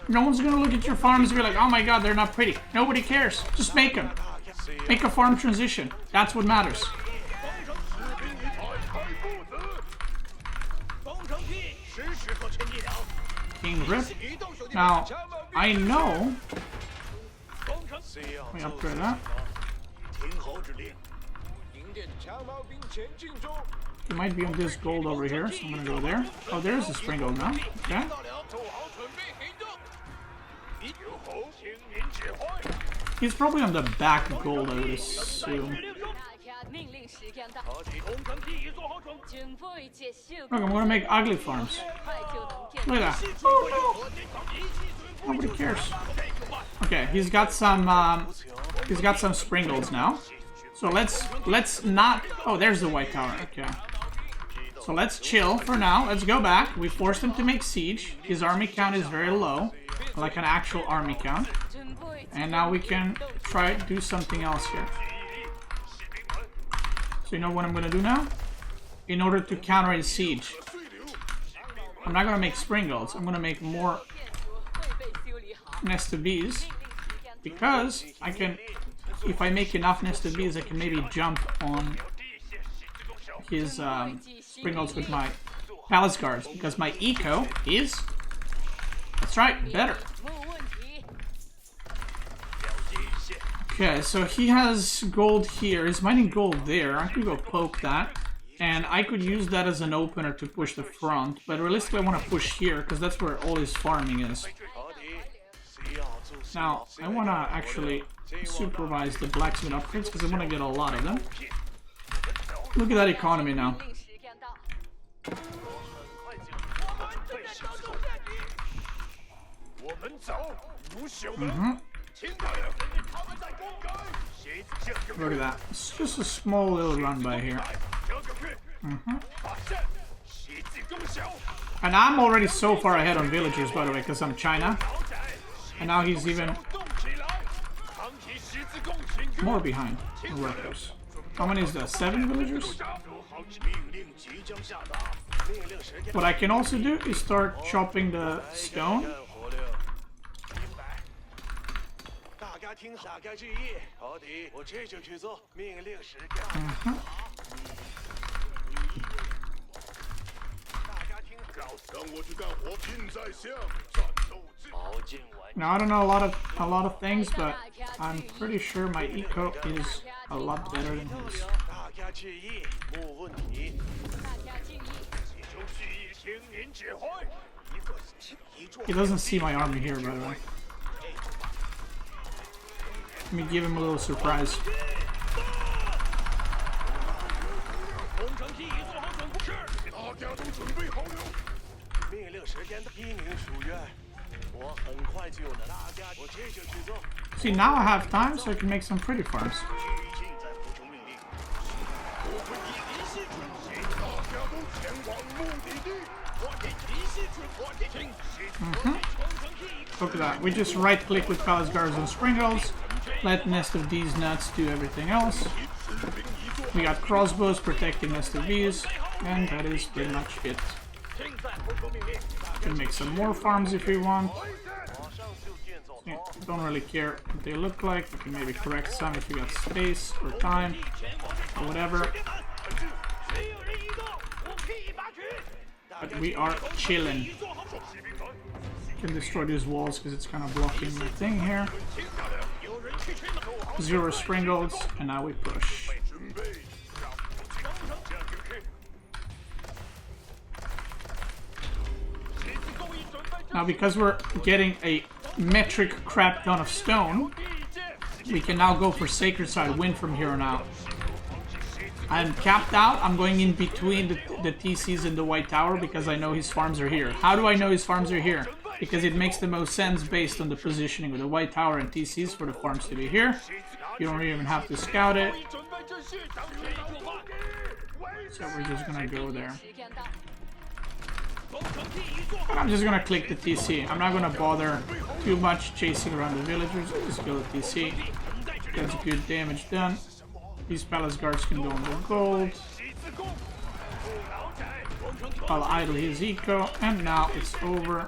No one's gonna look at your farms and be like, oh my god, they're not pretty. Nobody cares. Just make them. Make a farm transition. That's what matters. King Rip. Now, I know... Let me upgrade that. It might be on this gold over here, so I'm gonna go there. Oh, there's the spring gold now. Okay. He's probably on the back gold, I would assume. Look, I'm gonna make ugly farms. Look at that. Oh no! Nobody cares. Okay, he's got some spring golds now. So let's not. Oh, there's the White Tower. Okay. So let's chill for now. Let's go back. We forced him to make siege. His army count is very low, like an actual army count. And now we can try to do something else here. So you know what I'm gonna do now? In order to counter his siege, I'm not gonna make springles. I'm gonna make more nested bees because I can. If I make enough nested bees, I can maybe jump on his springles with my palace guards because my eco is. That's right, better. Okay, so he has gold here. He's mining gold there. I could go poke that. And I could use that as an opener to push the front. But realistically, I want to push here because that's where all his farming is. Now, I want to actually supervise the blacksmith upgrades because I want to get a lot of them. Look at that economy now. Look at that. It's just a small little run by here. And I'm already so far ahead on villagers, by the way, because I'm China. And now he's even more behind on workers. How many is that? 7 villagers? What I can also do is start chopping the stone. Now I don't know a lot of things, but I'm pretty sure my eco is a lot better than his. He doesn't see my army here, by the way. Let me give him a little surprise. See, now I have time, so I can make some pretty farms. Look at that. We just right click with palace guards and springles. Let Nest of These nuts do everything else. We got crossbows protecting Nest of These, and that is pretty much it. Can make some more farms if we want. Yeah, don't really care what they look like. You can maybe correct some if you got space or time or whatever. But we are chilling. Can destroy these walls because it's kind of blocking the thing here. 0 springles, and now we push. Now, because we're getting a metric crap ton of stone, we can now go for Sacred Side win from here on out. I'm capped out. I'm going in between the TCs and the White Tower because I know his farms are here. How do I know his farms are here? Because it makes the most sense based on the positioning of the White Tower and TCs for the farms to be here. You don't even have to scout it. So we're just gonna go there. And I'm just gonna click the TC. I'm not gonna bother too much chasing around the villagers. Just kill the TC. Gets good damage done. These palace guards can go on the gold. I'll idle his eco, and now it's over.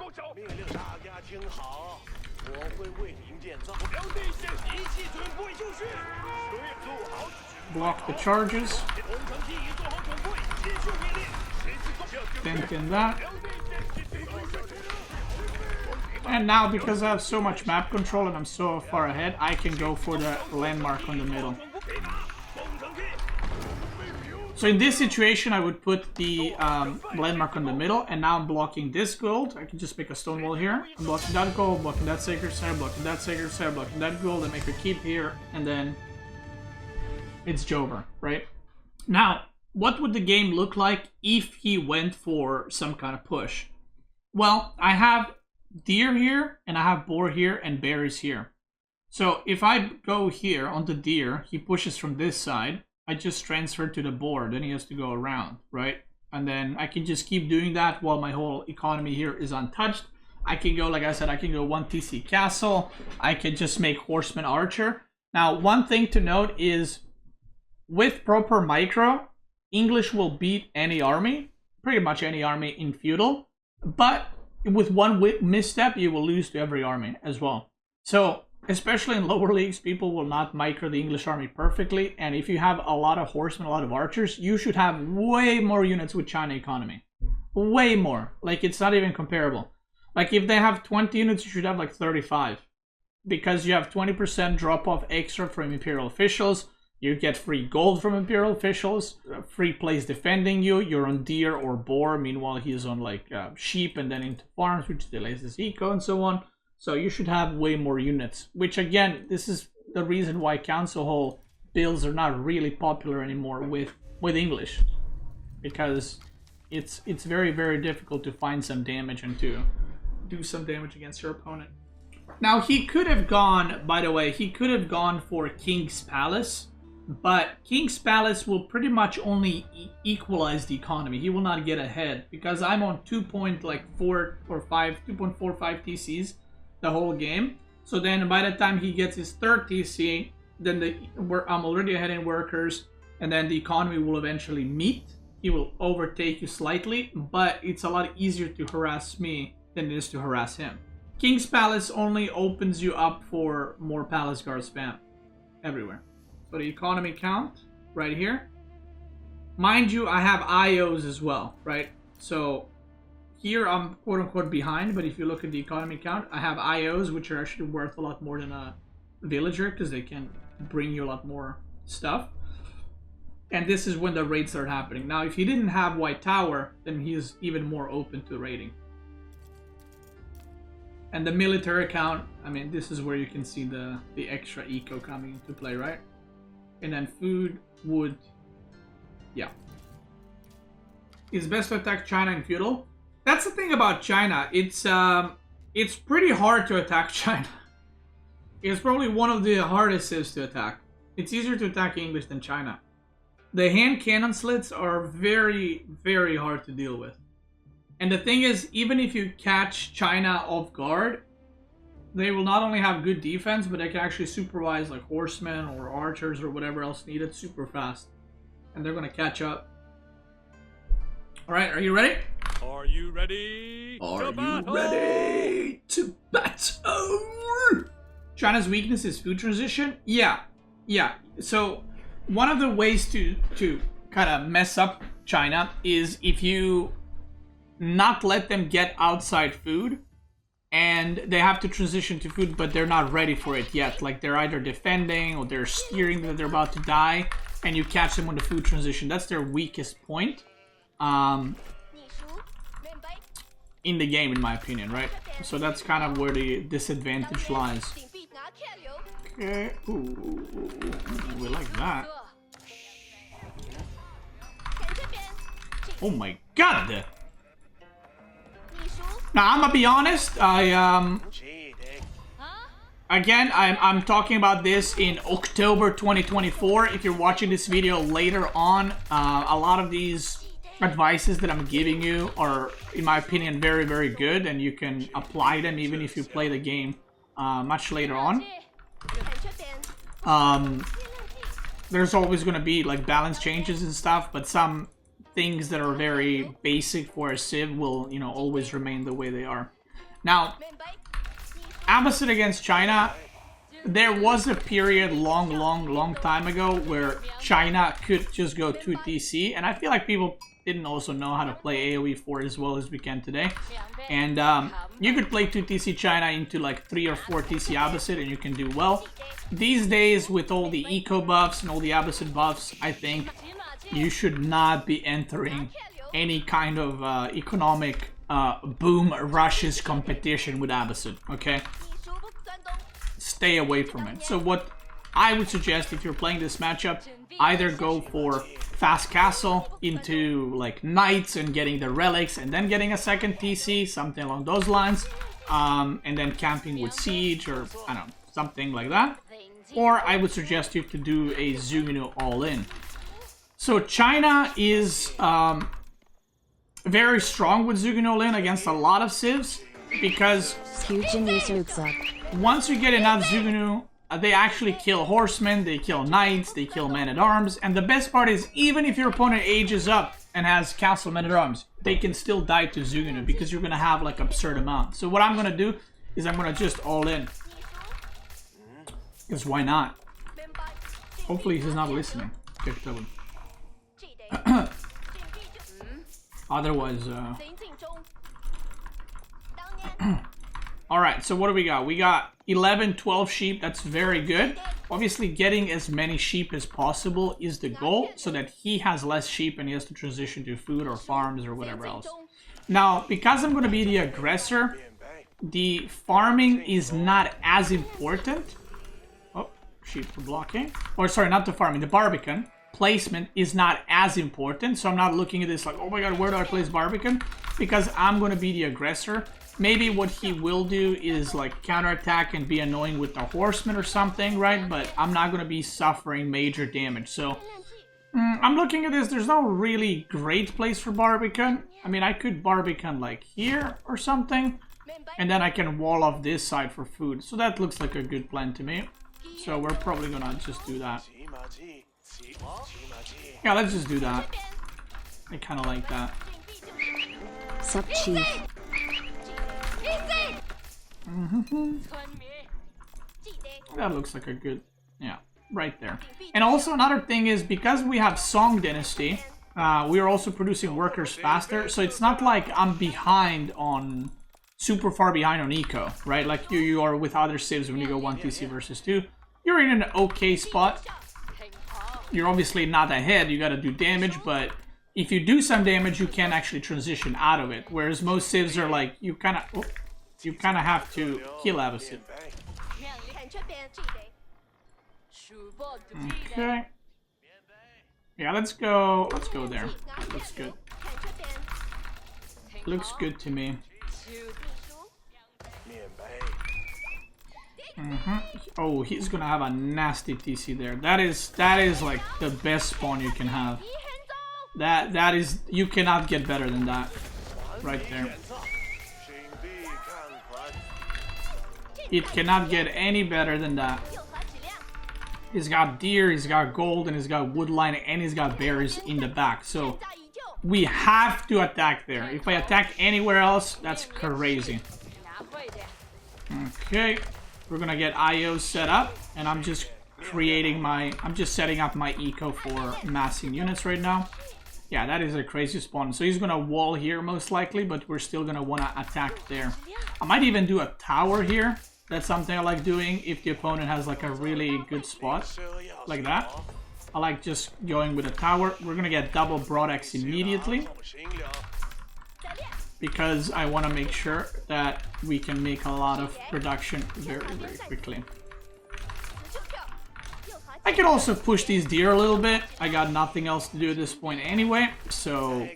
Block the charges. Dent in that. And now, because I have so much map control and I'm so far ahead, I can go for the landmark on the middle. So in this situation, I would put the landmark on the middle, and now I'm blocking this gold. I can just make a stone wall here. I'm blocking that gold, blocking that sacred side, blocking that sacred side, blocking that gold, and make a keep here, and then it's Jover, right? Now, what would the game look like if he went for some kind of push? Well, I have deer here, and I have boar here, and berries here. So if I go here on the deer, he pushes from this side. I just transfer to the board, then he has to go around, right? And then I can just keep doing that while my whole economy here is untouched. I can go, like I said, I can go 1 TC castle. I can just make horseman archer. Now, one thing to note is with proper micro, English will beat any army, pretty much any army in feudal. But with one misstep, you will lose to every army as well. So, especially in lower leagues, people will not micro the English army perfectly. And if you have a lot of horsemen, a lot of archers, you should have way more units with China economy. Way more. Like, it's not even comparable. Like, if they have 20 units, you should have like 35. Because you have 20% drop-off extra from Imperial officials. You get free gold from Imperial officials. Free place defending you. You're on deer or boar. Meanwhile, he's on like sheep and then into farms, which delays his eco and so on. So you should have way more units. Which again, this is the reason why Council Hall builds are not really popular anymore with English. Because it's very, very difficult to find some damage and to do some damage against your opponent. Now, he could have gone, by the way, he could have gone for King's Palace, but King's Palace will pretty much only equalize the economy. He will not get ahead, because I'm on 2.4 or 2.45 TCs the whole game. So then by the time he gets his third TC, then I'm already ahead in workers, and then the economy will eventually meet. He will overtake you slightly, but it's a lot easier to harass me than it is to harass him. King's Palace only opens you up for more Palace Guard spam everywhere. So the economy count right here. Mind you, I have IOs as well, right? So here I'm quote unquote behind, but if you look at the economy count, I have IOs, which are actually worth a lot more than a villager because they can bring you a lot more stuff. And this is when the raids start happening. Now, if he didn't have White Tower, then he's even more open to raiding. And the military account, I mean, this is where you can see the extra eco coming into play, right? And then food, wood, yeah. It's best to attack China and feudal. That's the thing about China. It's pretty hard to attack China. It's probably one of the hardest civs to attack. It's easier to attack English than China. The hand cannon slits are very, very hard to deal with. And the thing is, even if you catch China off guard, they will not only have good defense, but they can actually supervise like horsemen or archers or whatever else needed super fast. And they're going to catch up. Alright, are you ready? Are you ready? Are you ready to battle? China's weakness is food transition? Yeah. So one of the ways to kind of mess up China is if you not let them get outside food and they have to transition to food, but they're not ready for it yet. Like they're either defending or they're steering that they're about to die, and you catch them on the food transition. That's their weakest point in the game, in my opinion, right? So that's kind of where the disadvantage lies. Okay, ooh, we like that. Oh my god! Now, I'm gonna be honest, again, I'm talking about this in October 2024. If you're watching this video later on, a lot of these advices that I'm giving you are, in my opinion, very, very good, and you can apply them even if you play the game much later on. There's always gonna be like balance changes and stuff, but some things that are very basic for a civ will, you know, always remain the way they are. Now, Abbasid against China, there was a period long time ago where China could just go 2 TC, and I feel like people didn't also know how to play AOE4 as well as we can today. And you could play 2 TC China into like 3 or 4 TC Abbasid and you can do well. These days, with all the eco buffs and all the Abbasid buffs, I think you should not be entering any kind of economic boom rushes competition with Abbasid, okay? Stay away from it. So what I would suggest if you're playing this matchup, either go for fast castle into like knights and getting the relics and then getting a second TC, something along those lines, and then camping with siege or I don't know, something like that. Or I would suggest you to do a Zugunu all-in. So China is very strong with Zugunu all-in against a lot of civs because once you get enough Zugunu, they actually kill horsemen, they kill knights, they kill men-at-arms, and the best part is even if your opponent ages up and has castle men-at-arms, they can still die to Zugunu because you're gonna have like absurd amount. So what I'm gonna do is I'm gonna just all in. Because why not? Hopefully he's not listening. Otherwise, Alright, so what do we got? We got 11, 12 sheep. That's very good. Obviously, getting as many sheep as possible is the goal, so that he has less sheep and he has to transition to food or farms or whatever else. Now, because I'm going to be the aggressor, the farming is not as important. Oh, sheep are blocking. Or sorry, not the farming, the Barbican. Placement is not as important, so I'm not looking at this like, oh my god, where do I place Barbican? Because I'm going to be the aggressor. Maybe what he will do is like counterattack and be annoying with the horsemen or something, right? But I'm not going to be suffering major damage. So I'm looking at this. There's no really great place for Barbican. I mean, I could Barbican like here or something. And then I can wall off this side for food. So that looks like a good plan to me. So we're probably going to just do that. Yeah, let's just do that. I kind of like that. Sup, Chief? That looks like a good, yeah, right there. And also another thing is, because we have Song Dynasty, we are also producing workers faster, so it's not like I'm behind on, super far behind on eco, right? Like you are with other civs when you go 1 TC versus 2. You're in an okay spot. You're obviously not ahead, you gotta do damage, but if you do some damage, you can actually transition out of it. Whereas most civs are like, you kind of have to kill Abbasid. Okay. Yeah, let's go there. Looks good. Looks good to me. Oh, he's gonna have a nasty TC there. That is like the best spawn you can have. That is, you cannot get better than that. Right there. It cannot get any better than that. He's got deer, he's got gold, and he's got woodline, and he's got bears in the back. So we have to attack there. If I attack anywhere else, that's crazy. Okay, we're gonna get IO set up, and I'm just setting up my eco for massing units right now. Yeah, that is a crazy spawn. So he's gonna wall here most likely, but we're still gonna wanna attack there. I might even do a tower here. That's something I like doing if the opponent has like a really good spot, like that. I like just going with a tower. We're gonna get double broad axe immediately, because I want to make sure that we can make a lot of production very, very quickly. I can also push these deer a little bit. I got nothing else to do at this point anyway, so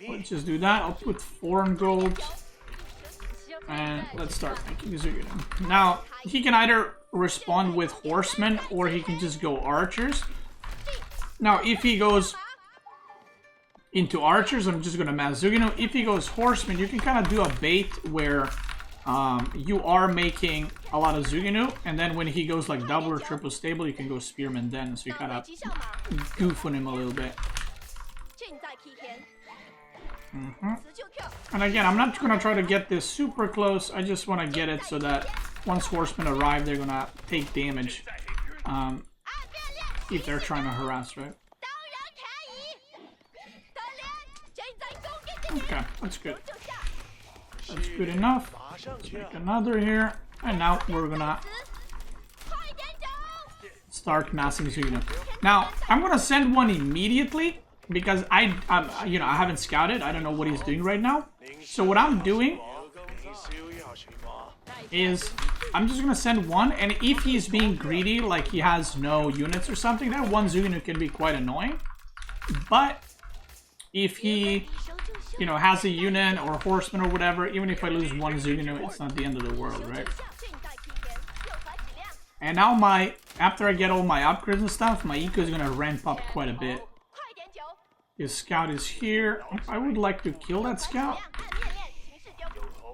let's just do that. I'll put 4 on gold. And let's start making Zugunu. Now, he can either respond with horsemen or he can just go archers. Now, if he goes into archers, I'm just going to mass Zugunu. If he goes horsemen, you can kind of do a bait where you are making a lot of Zugunu, and then when he goes like double or triple stable, you can go spearman then. So you kind of goof on him a little bit. And again, I'm not going to try to get this super close. I just want to get it so that once horsemen arrive, they're going to take damage. If they're trying to harass, right? Okay, that's good. That's good enough. Let's make another here. And now we're going to start massing Zugunu. Now, I'm going to send one immediately, because I haven't scouted. I don't know what he's doing right now. So what I'm doing is I'm just gonna send one, and if he's being greedy, like he has no units or something, that one Zugunu can be quite annoying. But if he, has a unit or horseman or whatever, even if I lose one Zugunu, it's not the end of the world, right? And now after I get all my upgrades and stuff, my eco is gonna ramp up quite a bit. His scout is here. I would like to kill that scout.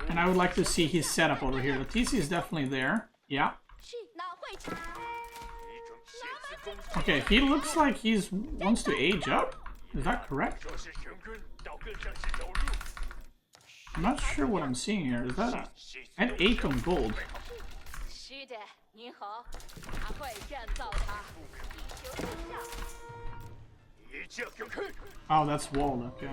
And I would like to see his setup over here. The TC is definitely there. Yeah. Okay, he looks like he wants to age up. Is that correct? I'm not sure what I'm seeing here. Is that at 8 on gold? Oh, that's walled. Okay.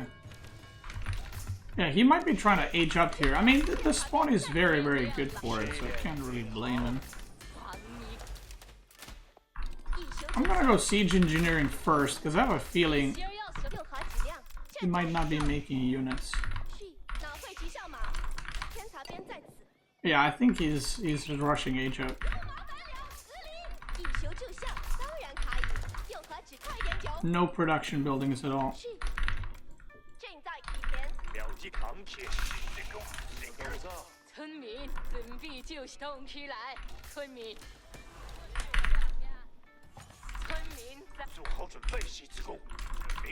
Yeah, he might be trying to age up here. I mean, the spawn is very, very good for it, so I can't really blame him. I'm gonna go siege engineering first, because I have a feeling he might not be making units. Yeah, I think he's rushing age up. No production buildings at all.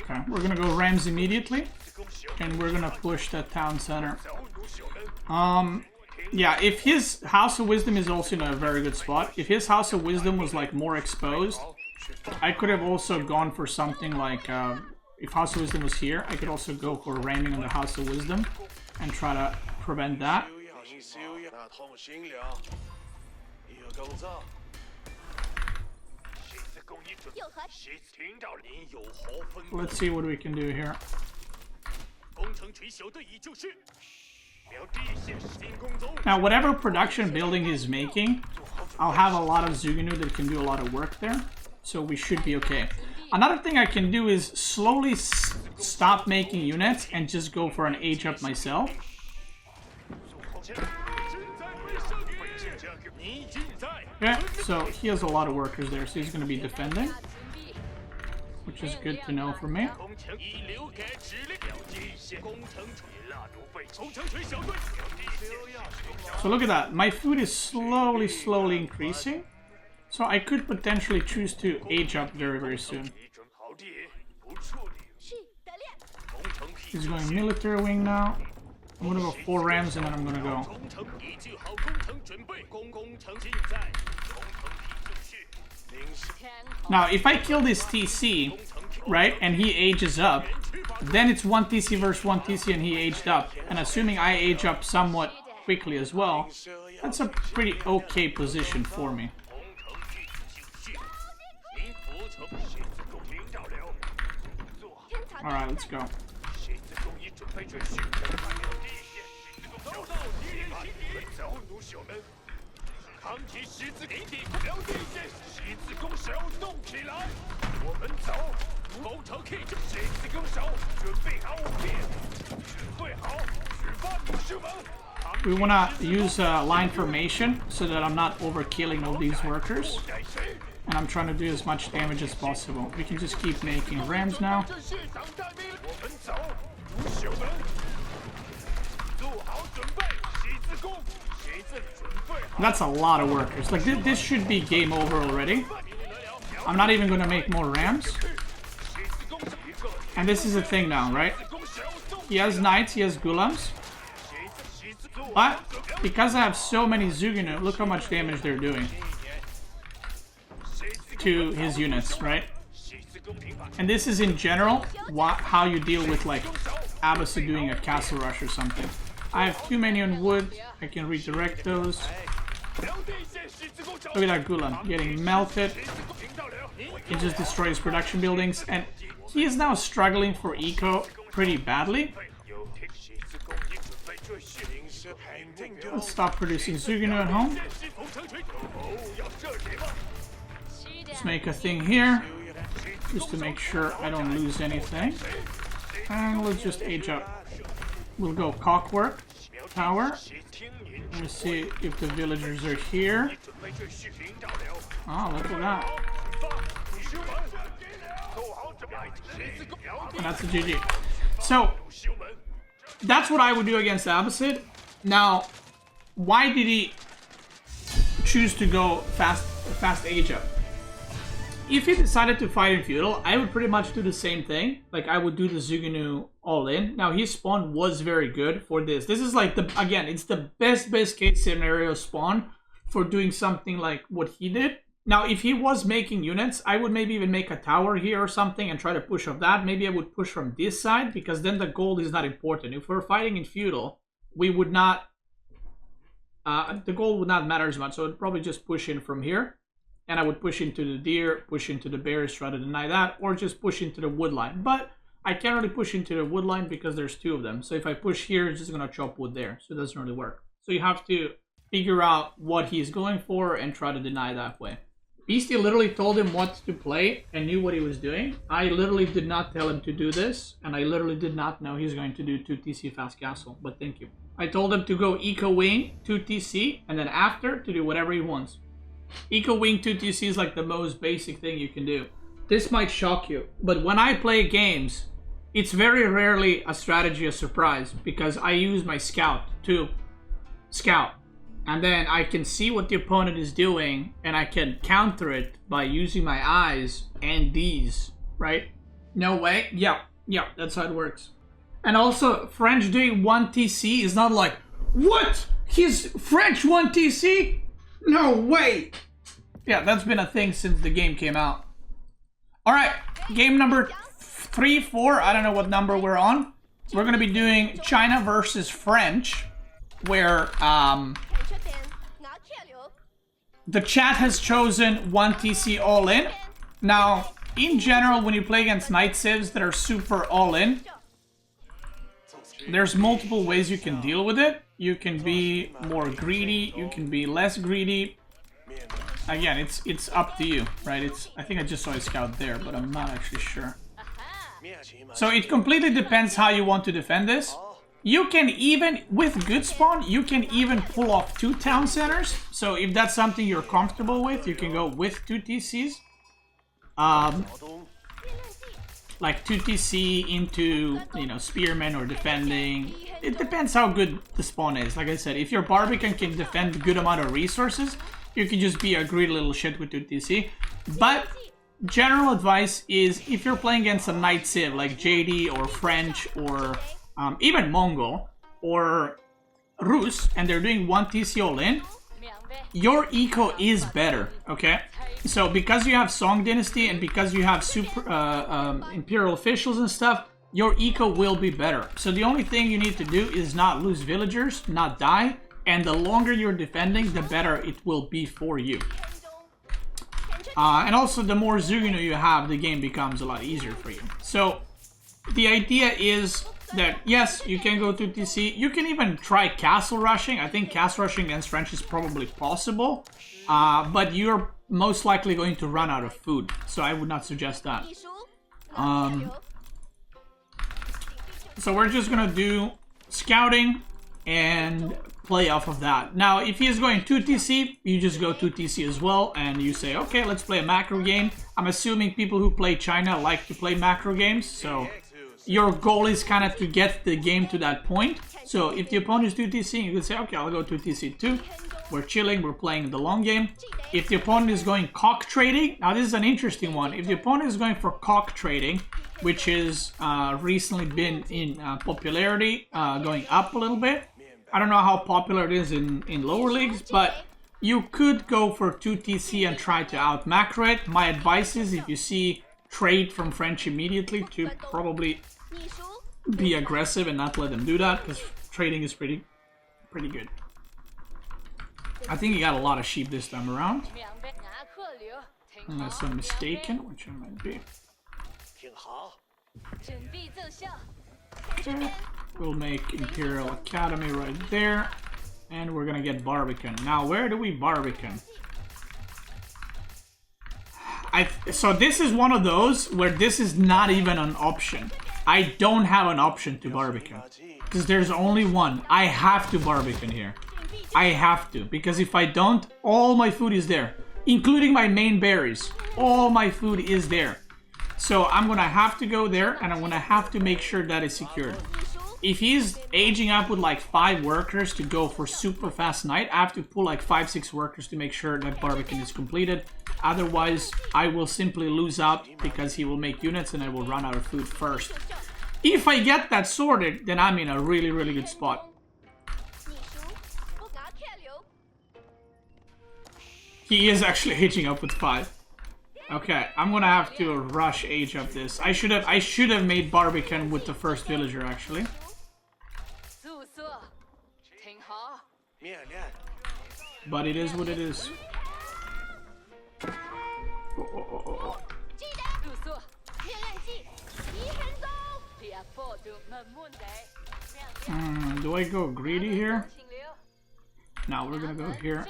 Okay, we're gonna go Rams immediately, and we're gonna push that town center. Yeah, if his House of Wisdom is also in a very good spot, if his House of Wisdom was like more exposed, I could have also gone for something like, if House of Wisdom was here, I could also go for ramming on the House of Wisdom and try to prevent that. Let's see what we can do here. Now, whatever production building he's making, I'll have a lot of Zugunu that can do a lot of work there, so we should be okay. Another thing I can do is slowly stop making units and just go for an age up myself. Yeah, so he has a lot of workers there, so he's going to be defending, which is good to know for me. So look at that, my food is slowly increasing, so I could potentially choose to age up very soon. He's going military wing now. I'm gonna go 4 Rams and then I'm gonna go. Now, if I kill this TC, right, and he ages up, then it's 1 TC versus 1 TC and he aged up. And assuming I age up somewhat quickly as well, that's a pretty okay position for me. Alright, let's go. We want to use line formation so that I'm not overkilling all these workers. And I'm trying to do as much damage as possible. We can just keep making Rams now. That's a lot of workers. Like, this should be game over already. I'm not even going to make more Rams. And this is the thing now, right? He has Knights, he has Gulams. But, because I have so many Zugunu, look how much damage they're doing to his units, right? And this is in general how you deal with like Abbasid doing a castle rush or something. I have too many on wood, I can redirect those. Look at that Gulam getting melted. It just destroys production buildings, and he is now struggling for eco pretty badly. Let's stop producing Zugunu at home. Let's make a thing here, just to make sure I don't lose anything. And let's just age up. We'll go Cockwork Tower. Let me see if the villagers are here. Oh, look at that. And that's a GG. So, that's what I would do against Abbasid. Now, why did he choose to go fast age up? If he decided to fight in feudal, I would pretty much do the same thing. Like, I would do the Zugunu all in. Now, his spawn was very good for this. This is like again, it's the best case scenario spawn for doing something like what he did. Now, if he was making units, I would maybe even make a tower here or something and try to push off that. Maybe I would push from this side, because then the gold is not important. If we're fighting in feudal, we would not... the gold would not matter as much, so I'd probably just push in from here. And I would push into the deer, push into the bears, try to deny that, or just push into the wood line. But I can't really push into the wood line because there's two of them. So if I push here, it's just going to chop wood there. So it doesn't really work. So you have to figure out what he's going for and try to deny that way. Beastie literally told him what to play and knew what he was doing. I literally did not tell him to do this, and I literally did not know he's going to do 2 TC fast castle, but thank you. I told him to go eco wing 2 TC, and then after to do whatever he wants. Eco wing 2 TC is like the most basic thing you can do. This might shock you, but when I play games, it's very rarely a strategy a surprise, because I use my scout to scout. And then I can see what the opponent is doing, and I can counter it by using my eyes and these, right? No way? Yeah, that's how it works. And also, French doing 1 TC is not like, what? He's French 1 TC? No way! Yeah, that's been a thing since the game came out. Alright, game number 3, 4, I don't know what number we're on. We're gonna be doing China versus French, where, the chat has chosen 1 TC all in. Now, in general, when you play against Night Civs that are super all in, there's multiple ways you can deal with it. You can be more greedy, you can be less greedy. Again, it's up to you, right? I think I just saw a scout there, but I'm not actually sure. So it completely depends how you want to defend this. You can even, with good spawn, you can even pull off 2 town centers. So if that's something you're comfortable with, you can go with 2 TCs. Like 2 TC into, you know, spearmen or defending. It depends how good the spawn is. Like I said, if your Barbican can defend a good amount of resources, you can just be a greedy little shit with 2 TC. But general advice is, if you're playing against a Night Civ like JD or French or even Mongol or Rus, and they're doing 1 TC all in, your eco is better, okay? So because you have Song Dynasty and because you have super Imperial officials and stuff, your eco will be better. So the only thing you need to do is not lose villagers, not die, and the longer you're defending, the better it will be for you. And also, the more Zugino you have, the game becomes a lot easier for you. So the idea is that, yes, you can go to TC. You can even try castle rushing. I think castle rushing against French is probably possible. But you're most likely going to run out of food. So I would not suggest that. So we're just going to do scouting and play off of that. Now, if he is going 2 TC, you just go 2 TC as well. And you say, okay, let's play a macro game. I'm assuming people who play China like to play macro games. So your goal is kind of to get the game to that point. So if the opponent is 2 TC, you can say, okay, I'll go 2 TC too. We're chilling, we're playing the long game. If the opponent is going cock trading, now this is an interesting one. If the opponent is going for cock trading, which has recently been in popularity, going up a little bit. I don't know how popular it is in lower leagues, but you could go for 2 TC and try to out macro it. My advice is, if you see trade from French immediately, to probably be aggressive and not let them do that, because trading is pretty good. I think he got a lot of sheep this time around, unless I'm mistaken, which I might be. Okay. We'll make Imperial Academy right there, and we're gonna get Barbican. Now, where do we Barbican? So this is one of those where this is not even an option. I don't have an option to Barbican, because there's only one. I have to Barbican here. I have to, because if I don't, all my food is there, including my main berries. All my food is there. So I'm gonna have to go there, and I'm gonna have to make sure that is secured. If he's aging up with like 5 workers to go for super fast night, I have to pull like 5-6 workers to make sure that Barbican is completed. Otherwise, I will simply lose out, because he will make units and I will run out of food first. If I get that sorted, then I'm in a really, really good spot. He is actually aging up with 5. Okay, I'm gonna have to rush age up this. I should have made Barbican with the first villager actually. But it is what it is. Do I go greedy here? No, we're gonna go here.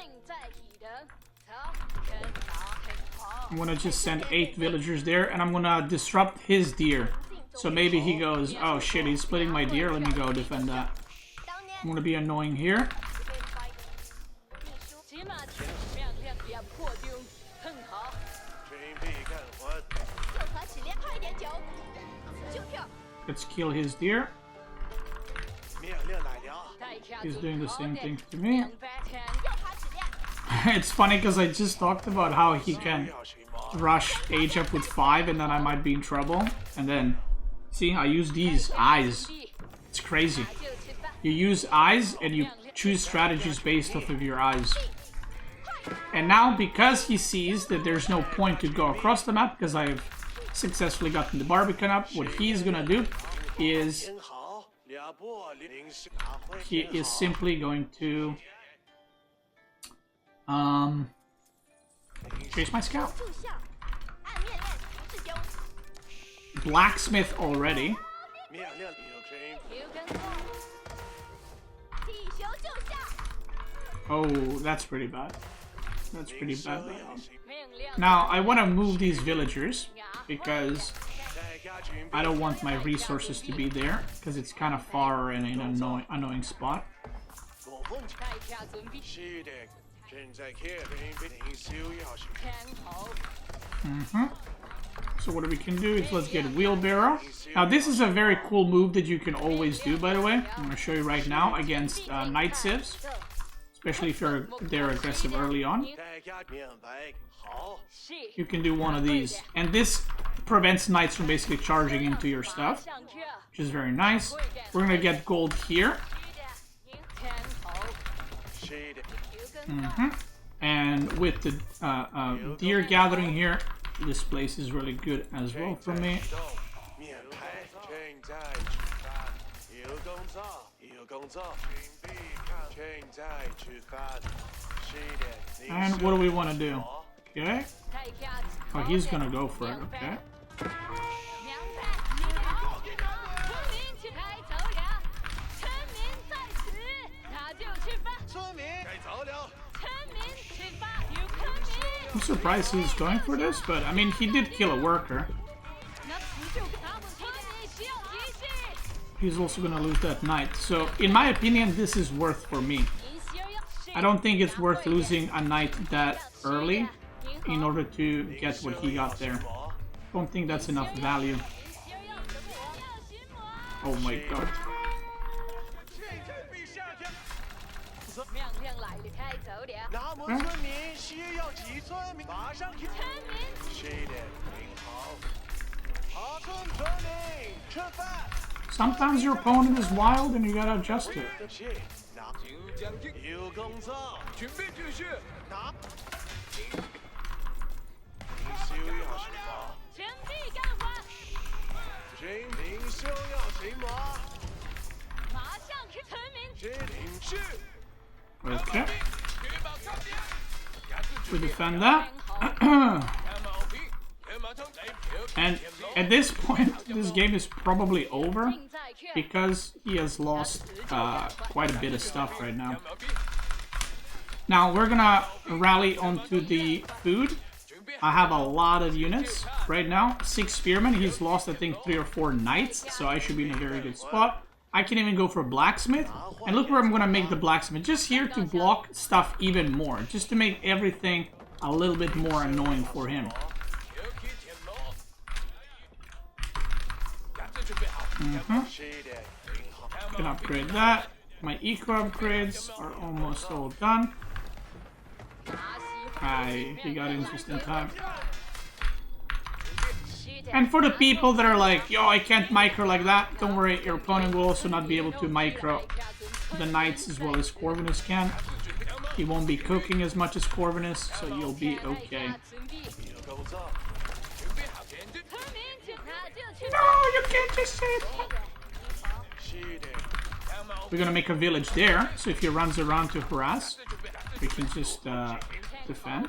I'm gonna just send 8 villagers there, and I'm gonna disrupt his deer. So maybe he goes, oh shit, he's splitting my deer, let me go defend that. I'm gonna be annoying here. Let's kill his deer. He's doing the same thing to me. It's funny because I just talked about how he can rush age up with 5 and then I might be in trouble. And then, see, I use these eyes. It's crazy. You use eyes and you choose strategies based off of your eyes. And now, because he sees that there's no point to go across the map, because I've successfully gotten the Barbican up, what he's gonna do is he is simply going to chase my scout. Blacksmith already. Oh, that's pretty bad. That's pretty bad. Now, I want to move these villagers because I don't want my resources to be there because it's kind of far and in an annoying spot. So what we can do is let's get wheelbarrow. Now this is a very cool move that you can always do, by the way. I'm going to show you right now against Knight Civs. Especially if they're aggressive early on. You can do one of these. And this prevents knights from basically charging into your stuff, which is very nice. We're going to get gold here. And with the deer gathering here, this place is really good as well for me. And what do we want to do? Okay. Oh, he's gonna go for it, okay. I'm surprised he's going for this, but I mean, he did kill a worker. He's also gonna lose that knight. So, in my opinion, this is worth for me. I don't think it's worth losing a knight that early in order to get what he got there. Don't think that's enough value. Oh my god. Sometimes your opponent is wild and you gotta adjust to it. Okay. We defend that. And at this point, this game is probably over because he has lost quite a bit of stuff right now. Now we're gonna rally onto the food. I have a lot of units right now. 6 spearmen. He's lost, I think, 3 or 4 knights, so I should be in a very good spot. I can even go for blacksmith. And look where I'm gonna make the blacksmith. Just here to block stuff even more. Just to make everything a little bit more annoying for him. Can upgrade that. My eco upgrades are almost all done. He got in just in time. And for the people that are like, yo, I can't micro like that, don't worry, your opponent will also not be able to micro the knights as well as Corvinus can. He won't be cooking as much as Corvinus, so you'll be okay. No, you can't just say that. We're gonna make a village there, so if he runs around to harass, we can just defend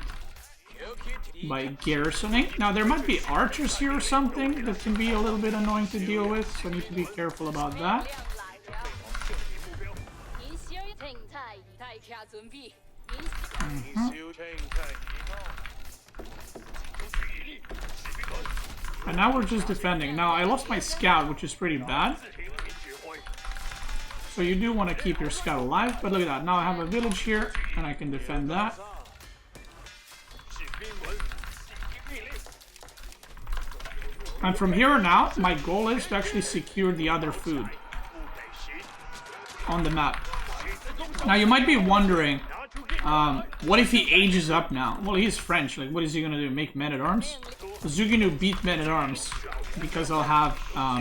by garrisoning. Now there might be archers here or something that can be a little bit annoying to deal with, so I need to be careful about that. And now we're just defending. Now I lost my scout, which is pretty bad. So you do want to keep your scout alive, but look at that. Now I have a village here, and I can defend that. And from here on out, my goal is to actually secure the other food on the map. Now you might be wondering, what if he ages up now? Well, he's French. Like, what is he gonna do? Make men-at-arms? Zuginu beat men-at-arms because I'll have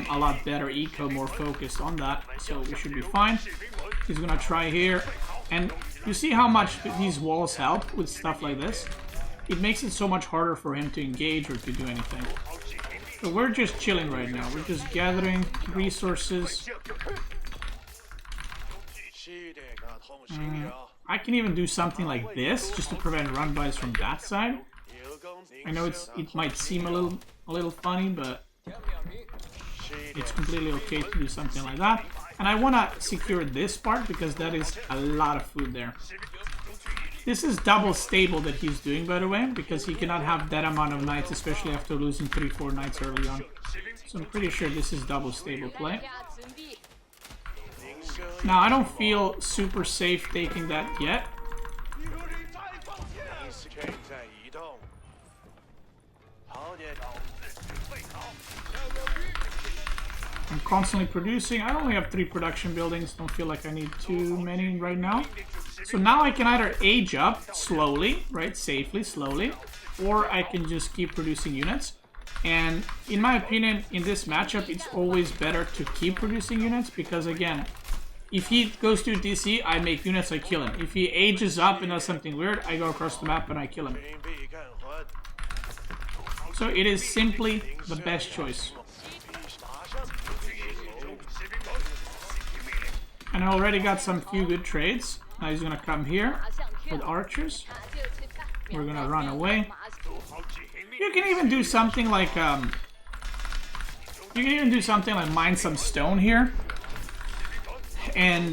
a lot better eco, more focused on that. So we should be fine. He's gonna try here, and you see how much these walls help with stuff like this? It makes it so much harder for him to engage or to do anything. So we're just chilling right now. We're just gathering resources. I can even do something like this just to prevent run-bys from that side. I know it might seem a little funny, but it's completely okay to do something like that. And I want to secure this part because that is a lot of food there. This is double stable that he's doing, by the way, because he cannot have that amount of knights, especially after losing 3-4 knights early on. So I'm pretty sure this is double stable play. Now, I don't feel super safe taking that yet. I'm constantly producing. I only have 3 production buildings. Don't feel like I need too many right now. So now I can either age up slowly, right, safely, slowly, or I can just keep producing units. And in my opinion, in this matchup, it's always better to keep producing units because, again, if he goes to DC, I make units, I kill him. If he ages up and does something weird, I go across the map and I kill him. So it is simply the best choice. And I already got some few good trades. Now he's gonna come here with archers. We're gonna run away. You can even do something like mine some stone here, and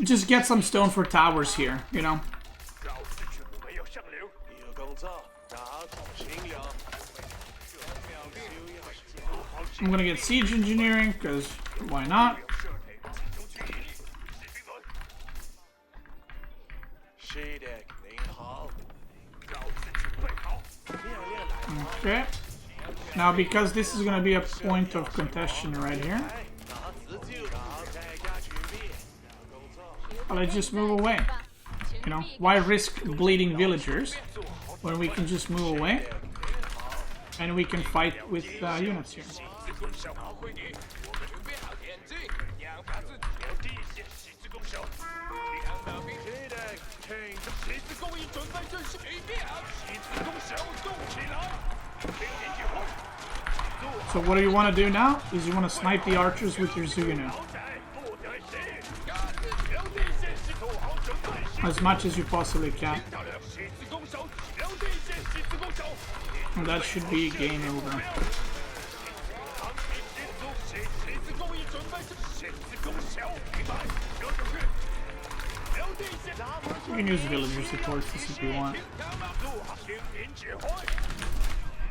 just get some stone for towers here, you know. I'm gonna get siege engineering because why not? Okay. Now, because this is gonna be a point of contention right here, well, let's just move away. You know, why risk bleeding villagers when we can just move away and we can fight with units here? So what do you want to do now? Is you want to snipe the archers with your Zuginu. As much as you possibly can. And that should be game over. You can use villager supports this if you want.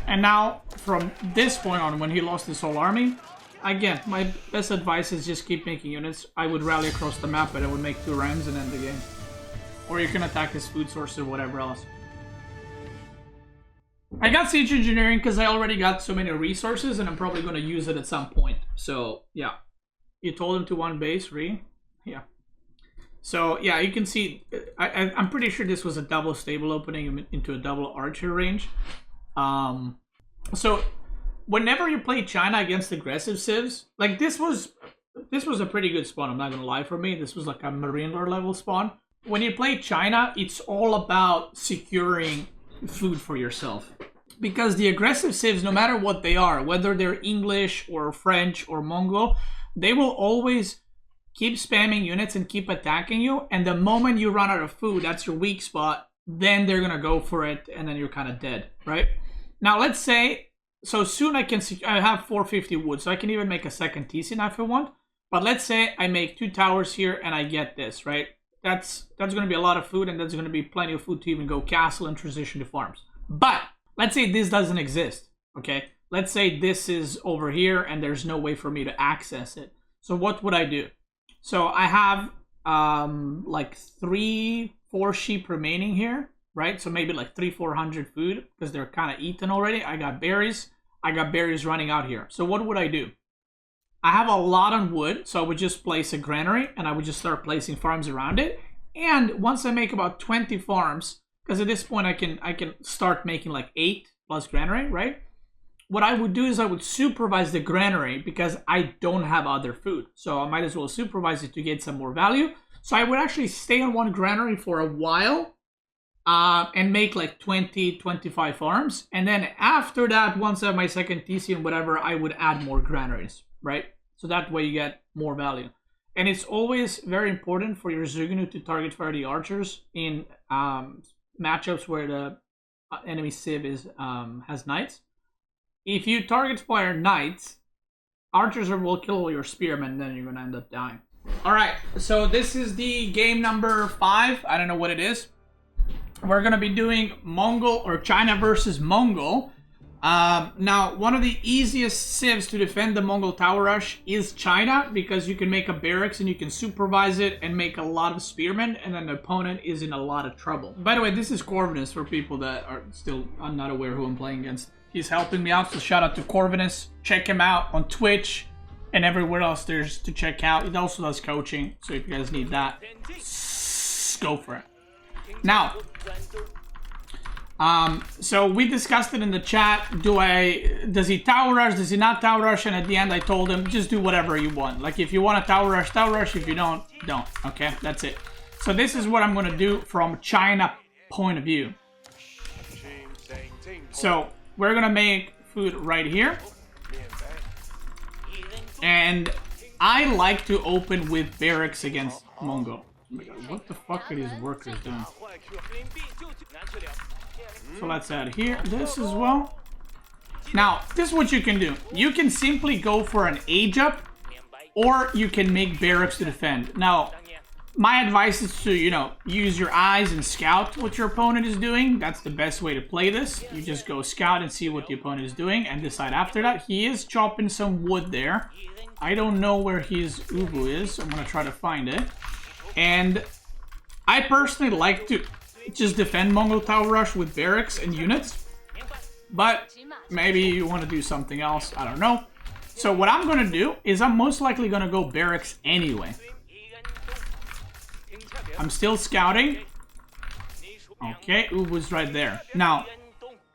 And now, from this point on, when he lost his whole army, again, my best advice is just keep making units. I would rally across the map, but I would make 2 rams and end the game. Or you can attack his food source or whatever else. I got siege engineering because I already got so many resources, and I'm probably going to use it at some point. So, yeah. You told him to 1 base, yeah. So, yeah, you can see, I'm pretty sure this was a double stable opening into a double archer range. So, whenever you play China against aggressive civs, like this was This was a pretty good spawn, I'm not gonna lie. For me, this was like a Marine Lord level spawn. When you play China, it's all about securing food for yourself. Because the aggressive civs, no matter what they are, whether they're English or French or Mongol, they will always keep spamming units and keep attacking you. And the moment you run out of food, that's your weak spot, then they're gonna go for it and then you're kind of dead, right? Now let's say, so soon I have 450 wood, so I can even make a second TC now if I want. But let's say I make 2 towers here and I get this, right? That's going to be a lot of food, and that's going to be plenty of food to even go castle and transition to farms. But let's say this doesn't exist, okay? Let's say this is over here and there's no way for me to access it. So what would I do? So I have like 3-4 sheep remaining here, right? So maybe like 300-400 food because they're kind of eaten already. I got berries. I got berries running out here. So what would I do? I have a lot on wood, so I would just place a granary and I would just start placing farms around it. And once I make about 20 farms, because at this point I can start making like 8 plus granary, right? What I would do is I would supervise the granary because I don't have other food. So I might as well supervise it to get some more value. So I would actually stay on one granary for a while and make like 20-25 farms. And then after that, once I have my second TC and whatever, I would add more granaries, right? So that way you get more value. And it's always very important for your Zugunu to target fire the archers in matchups where the enemy civ has knights. If you target fire knights, archers will kill all your spearmen, and then you're gonna end up dying. Alright, so this is the game number 5. I don't know what it is. We're gonna be doing Mongol or China versus Mongol. Now, one of the easiest civs to defend the Mongol tower rush is China, because you can make a barracks and you can supervise it and make a lot of spearmen, and then the opponent is in a lot of trouble. By the way, this is Corvinus for people that are still not aware who I'm playing against. He's helping me out, so shout out to Corvinus. Check him out on Twitch and everywhere else there's to check out. He also does coaching, so if you guys need that, go for it. Now, so we discussed it in the chat. Does he tower rush? Does he not tower rush? And at the end I told him, just do whatever you want. Like if you want to tower rush. If you don't. Okay, that's it. So this is what I'm going to do from China point of view. So we're going to make food right here. And I like to open with barracks against Mongol. Oh my God, what the fuck are these workers doing? So let's add here this as well. Now, this is what you can do. You can simply go for an age up, or you can make barracks to defend. Now, my advice is to, use your eyes and scout what your opponent is doing. That's the best way to play this. You just go scout and see what the opponent is doing and decide after that. He is chopping some wood there. I don't know where his Ubu is. I'm going to try to find it. And I personally like to just defend Mongol tower rush with barracks and units. But maybe you want to do something else. I don't know. So what I'm going to do is I'm most likely going to go barracks anyway. I'm still scouting. Okay, Ubu's right there. Now,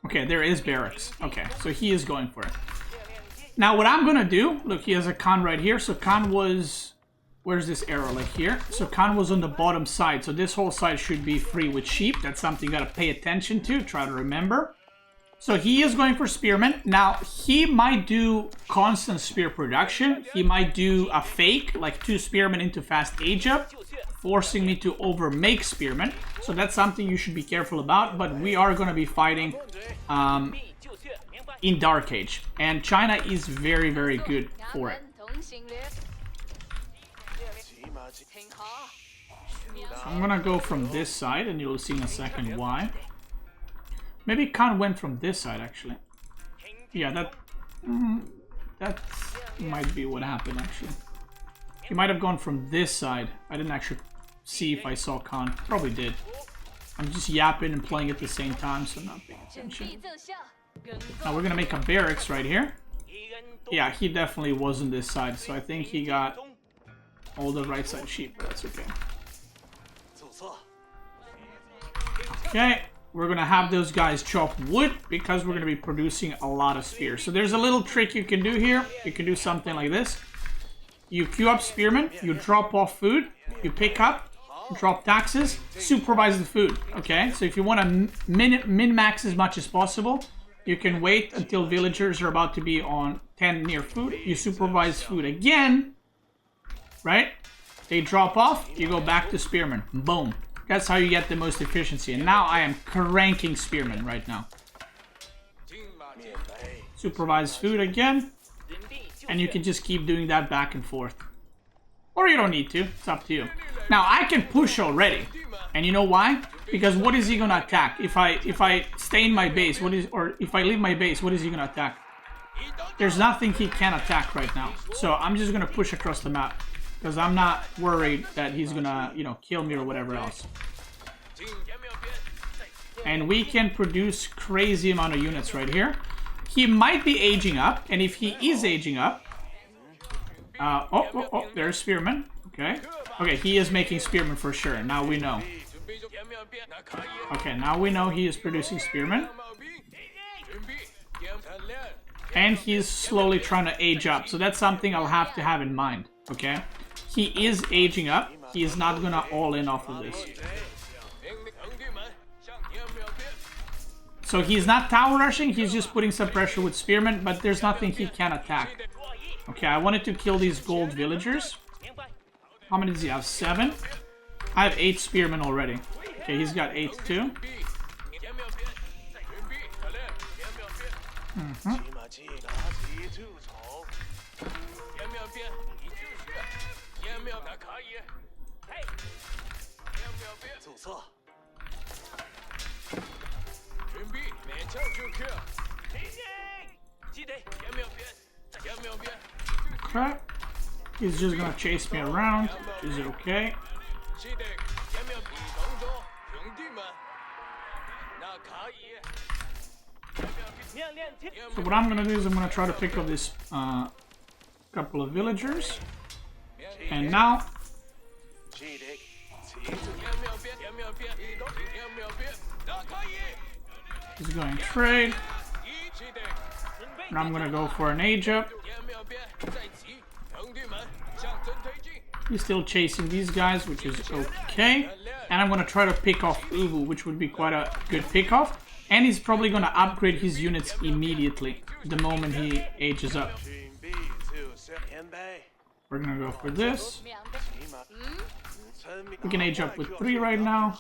okay, there is barracks. Okay, so he is going for it. Now, what I'm going to do, look, he has a Khan right here. So Khan was... Where's this arrow? Like here. So Khan was on the bottom side. So this whole side should be free with sheep. That's something you got to pay attention to. Try to remember. So he is going for spearmen. Now, he might do constant spear production. He might do a fake, like 2 spearmen into fast age up, forcing me to overmake spearmen. So that's something you should be careful about. But we are going to be fighting in Dark Age. And China is very, very good for it. So I'm gonna go from this side, and you'll see in a second why. Maybe Khan went from this side, actually. Yeah, that might be what happened, actually. He might have gone from this side. I didn't actually see if I saw Khan. Probably did. I'm just yapping and playing at the same time, so I'm not paying attention. Now we're gonna make a barracks right here. Yeah, he definitely wasn't this side, so I think he got all the right side sheep, but that's okay. Okay, we're gonna have those guys chop wood because we're gonna be producing a lot of spears. So there's a little trick you can do here. You can do something like this. You queue up spearmen, you drop off food, you pick up, drop taxes, supervise the food, okay? So if you want to min-max as much as possible, you can wait until villagers are about to be on 10 near food. You supervise food again, right? They drop off, you go back to spearmen. Boom. That's how you get the most efficiency. And now I am cranking spearmen right now. Supervise food again. And you can just keep doing that back and forth. Or you don't need to. It's up to you. Now, I can push already. And you know why? Because what is he gonna attack? If I stay in my base, or if I leave my base, what is he gonna attack? There's nothing he can attack right now. So I'm just gonna push across the map. Because I'm not worried that he's gonna, you know, kill me or whatever else. And we can produce crazy amount of units right here. He might be aging up, and if he is aging up... there's spearmen. Okay. Okay, he is making spearmen for sure. Now we know. Okay, now we know he is producing spearmen. And he's slowly trying to age up. So that's something I'll have to have in mind. Okay? He is aging up. He is not gonna all in off of this. So he's not tower rushing, he's just putting some pressure with spearmen, but there's nothing he can attack. Okay, I wanted to kill these gold villagers. How many does he have? 7? I have 8 spearmen already. Okay, he's got 8 too. Okay. He's just gonna chase me around. Is it okay? So what I'm gonna do is I'm gonna try to pick up this couple of villagers. And now he's going trade. And I'm gonna go for an age up. He's still chasing these guys, which is okay. And I'm gonna try to pick off Ubu, which would be quite a good pick off. And he's probably gonna upgrade his units immediately the moment he ages up. We're gonna go for this. We can age up with 3 right now.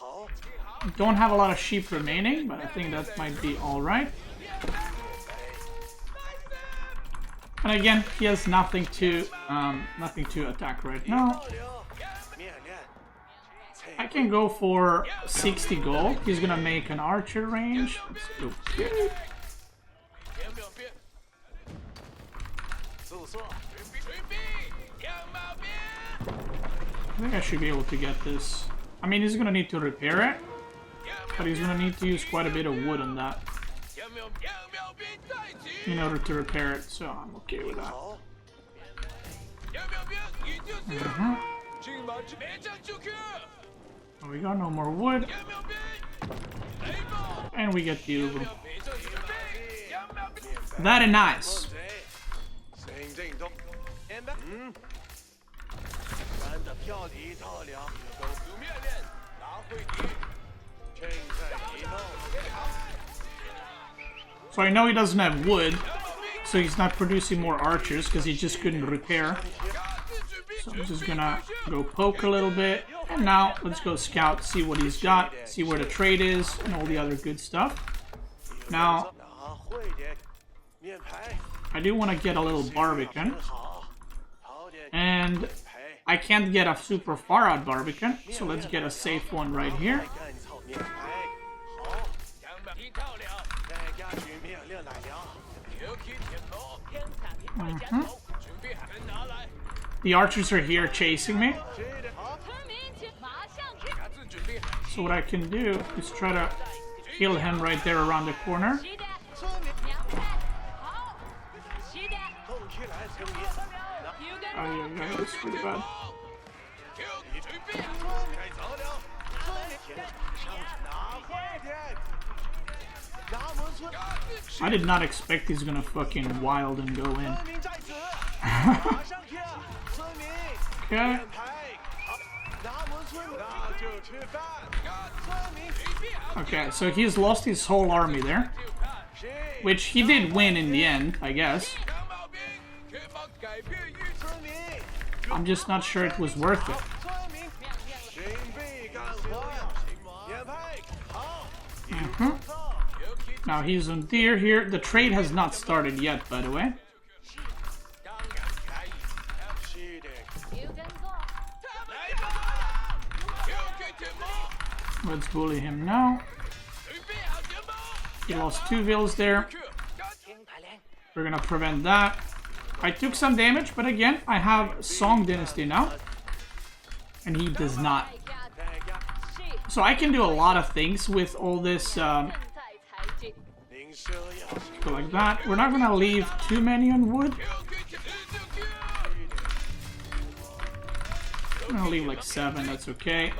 Don't have a lot of sheep remaining, but I think that might be alright. And again, he has nothing to attack right now. I can go for 60 gold. He's gonna make an archer range. Okay. I think I should be able to get this. I mean, he's gonna need to repair it, but he's gonna need to use quite a bit of wood on that in order to repair it, so I'm okay with that. We got no more wood. And we get the Ubu. Very nice. So I know he doesn't have wood, so he's not producing more archers because he just couldn't repair. So I'm just gonna go poke a little bit. And now let's go scout, see what he's got, see where the trade is, and all the other good stuff. Now, I do want to get a little Barbican. And I can't get a super far out Barbican, so let's get a safe one right here. The archers are here chasing me. So what I can do is try to kill him right there around the corner. Oh yeah, that's pretty bad. I did not expect he's gonna fucking wild and go in. Okay. Okay, so he's lost his whole army there. Which he did win in the end, I guess. I'm just not sure it was worth it. Now he's on deer here. The trade has not started yet, by the way. Let's bully him now. He lost 2 vills there. We're gonna prevent that. I took some damage, but again, I have Song Dynasty now. And he does not. So I can do a lot of things with all this. Go like that. We're not gonna leave too many on wood. I'm gonna leave like 7, that's okay.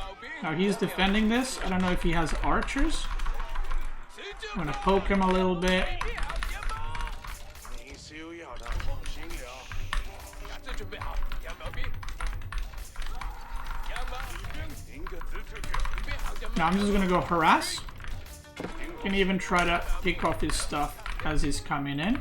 Now he's defending this. I don't know if he has archers. I'm gonna poke him a little bit. Now I'm just gonna go harass. Can even try to pick off his stuff as he's coming in.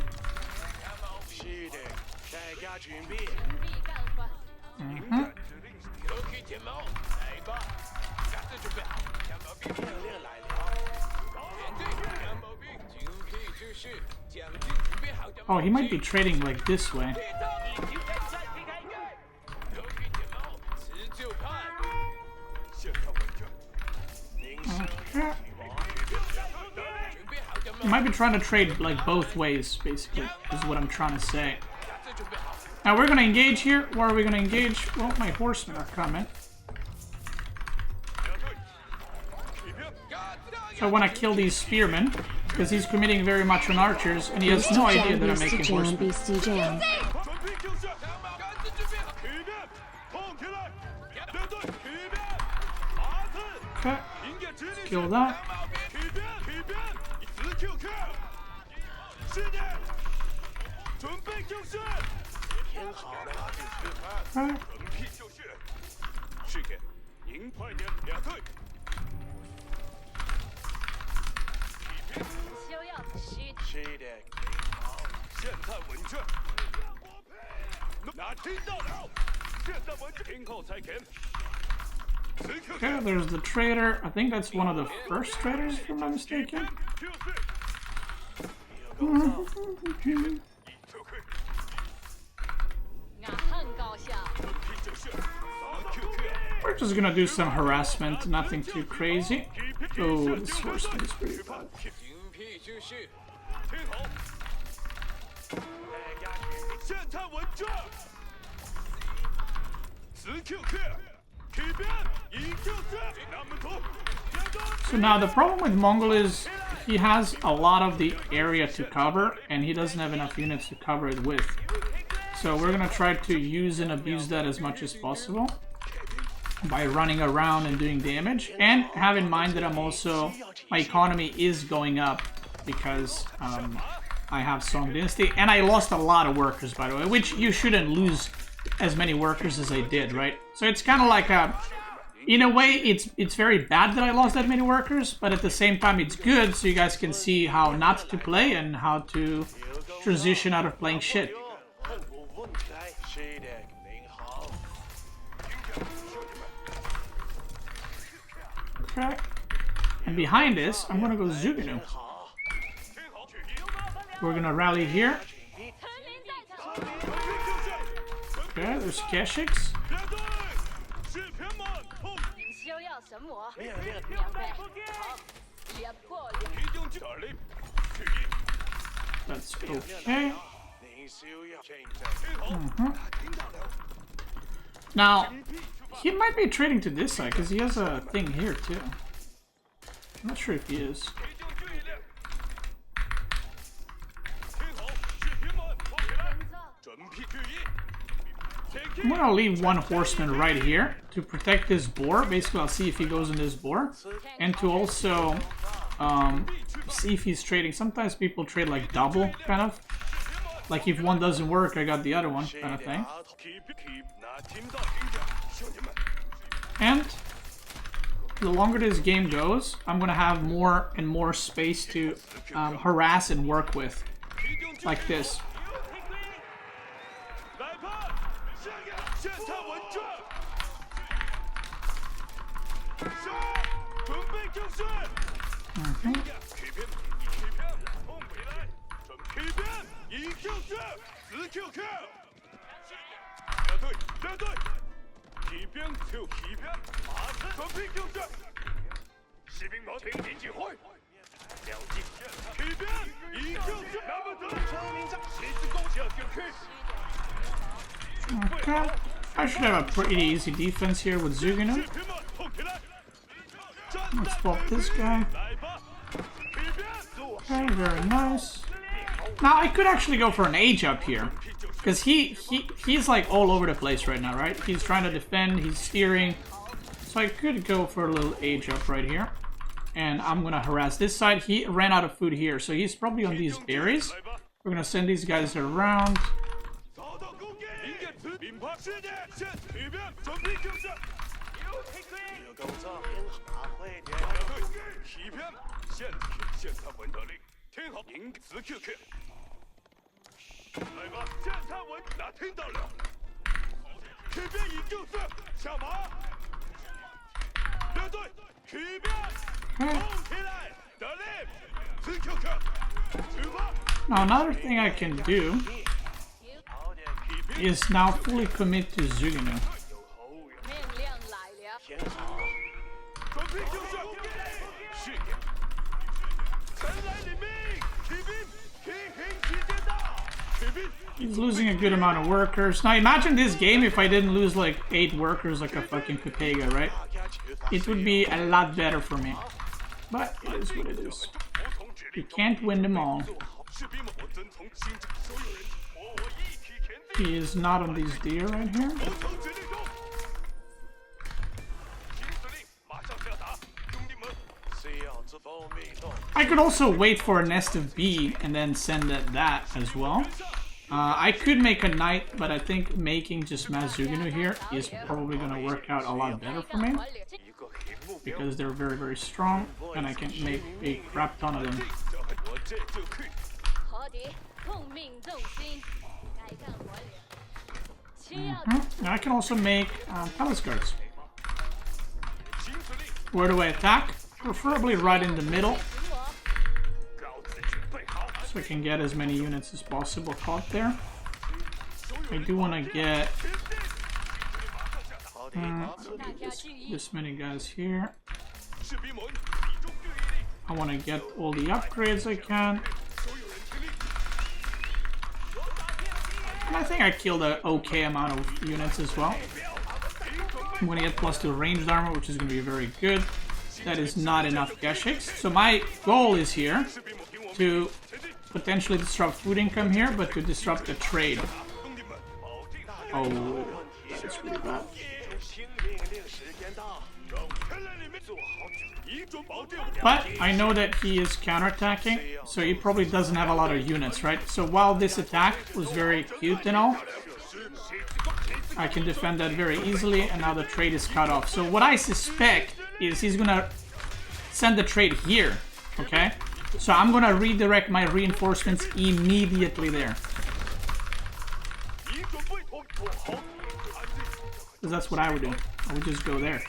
Oh, he might be trading like this way. Okay. He might be trying to trade like both ways, basically, is what I'm trying to say. Now we're gonna engage here. Where are we gonna engage? Well, my horsemen are coming. So I want to kill these spearmen, because he's committing very much on archers, and he has no idea that I'm making horsemen. Beastyqt. Okay, kill that. Okay. Okay, there's the trader. I think that's one of the first traders, if I'm not mistaken. We're just gonna do some harassment, nothing too crazy. Oh, this horseman is pretty bad. So now the problem with Mongol is he has a lot of the area to cover and he doesn't have enough units to cover it with. So we're gonna try to use and abuse that as much as possible by running around and doing damage, and have in mind that my economy is going up because I have Song Dynasty, and I lost a lot of workers, by the way, which you shouldn't lose as many workers as I did, right? So it's kind of like in a way, it's very bad that I lost that many workers, but at the same time, it's good so you guys can see how not to play and how to transition out of playing shit. Okay. And behind this, I'm gonna go Zuganu. We're gonna rally here. Okay, there's Keshiks. That's okay. Now, he might be trading to this side because he has a thing here too. I'm not sure if he is. I'm gonna leave one horseman right here to protect this boar. Basically, I'll see if he goes in this boar, and to also see if he's trading. Sometimes people trade like double, kind of. Like if one doesn't work, I got the other one, kind of thing. And the longer this game goes, I'm gonna have more and more space to harass and work with, like this. Okay, I should have a pretty easy defense here with Zugino. Let's swap this guy. Okay, very nice. Now I could actually go for an age up here, because he's like all over the place right now, right? He's trying to defend, he's steering, so I could go for a little age up right here, and I'm gonna harass this side. He ran out of food here, so he's probably on these berries. We're gonna send these guys around. Now another thing I can do is now fully commit to Zugino. He's losing a good amount of workers. Now imagine this game if I didn't lose like 8 workers like a fucking Pepega, right? It would be a lot better for me. But it is what it is. You can't win them all. He is not on these deer right here. I could also wait for a nest of bee and then send that as well. I could make a knight, but I think making just mass Zugino here is probably going to work out a lot better for me. Because they're very, very strong, and I can make a crap ton of them. And I can also make palace guards. Where do I attack? Preferably right in the middle, so I can get as many units as possible caught there. I do want to get this many guys here. I want to get all the upgrades I can. And I think I killed an okay amount of units as well. I'm going to get +2 ranged armor, which is going to be very good. That is not enough cash hits. So my goal is here to potentially disrupt food income here, but to disrupt the trade. Oh, that's really bad. But I know that he is counterattacking, so he probably doesn't have a lot of units, right? So while this attack was very cute and all, I can defend that very easily, and now the trade is cut off. So what I suspect is he's gonna send the trade here, okay? So I'm gonna redirect my reinforcements immediately there. Because that's what I would do. I would just go there.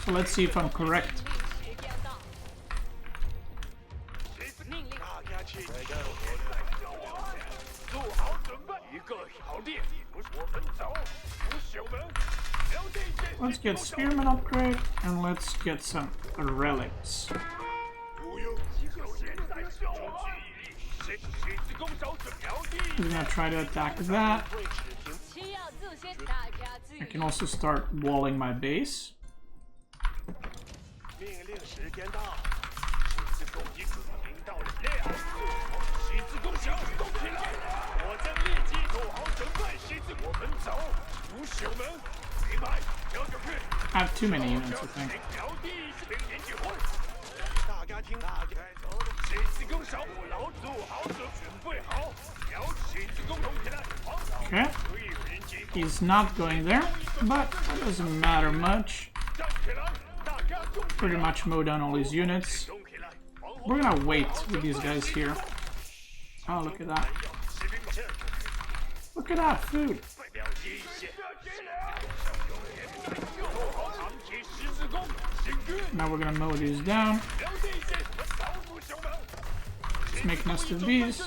So let's see if I'm correct. Let's get Spearman upgrade, and let's get some relics. I'm gonna try to attack that. I can also start walling my base. I have too many units, I think. Okay. He's not going there, but that doesn't matter much. Pretty much mow down all his units. We're gonna wait with these guys here. Oh, look at that. Look at that food. Now we're gonna mow these down. Let's make nest of bees.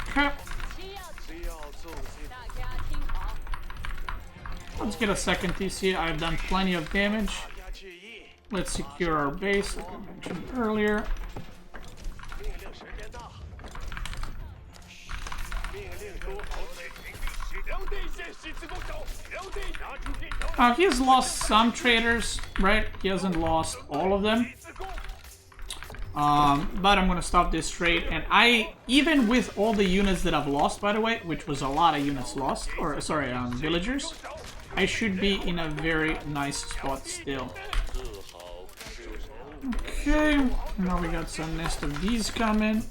Okay. Let's get a second TC. I've done plenty of damage. Let's secure our base, like I mentioned earlier. He has lost some traders, right? He hasn't lost all of them. But I'm gonna stop this trade, and even with all the units that I've lost, by the way, which was a lot of units lost, or sorry, villagers, I should be in a very nice spot still. Okay, now we got some nest of bees coming.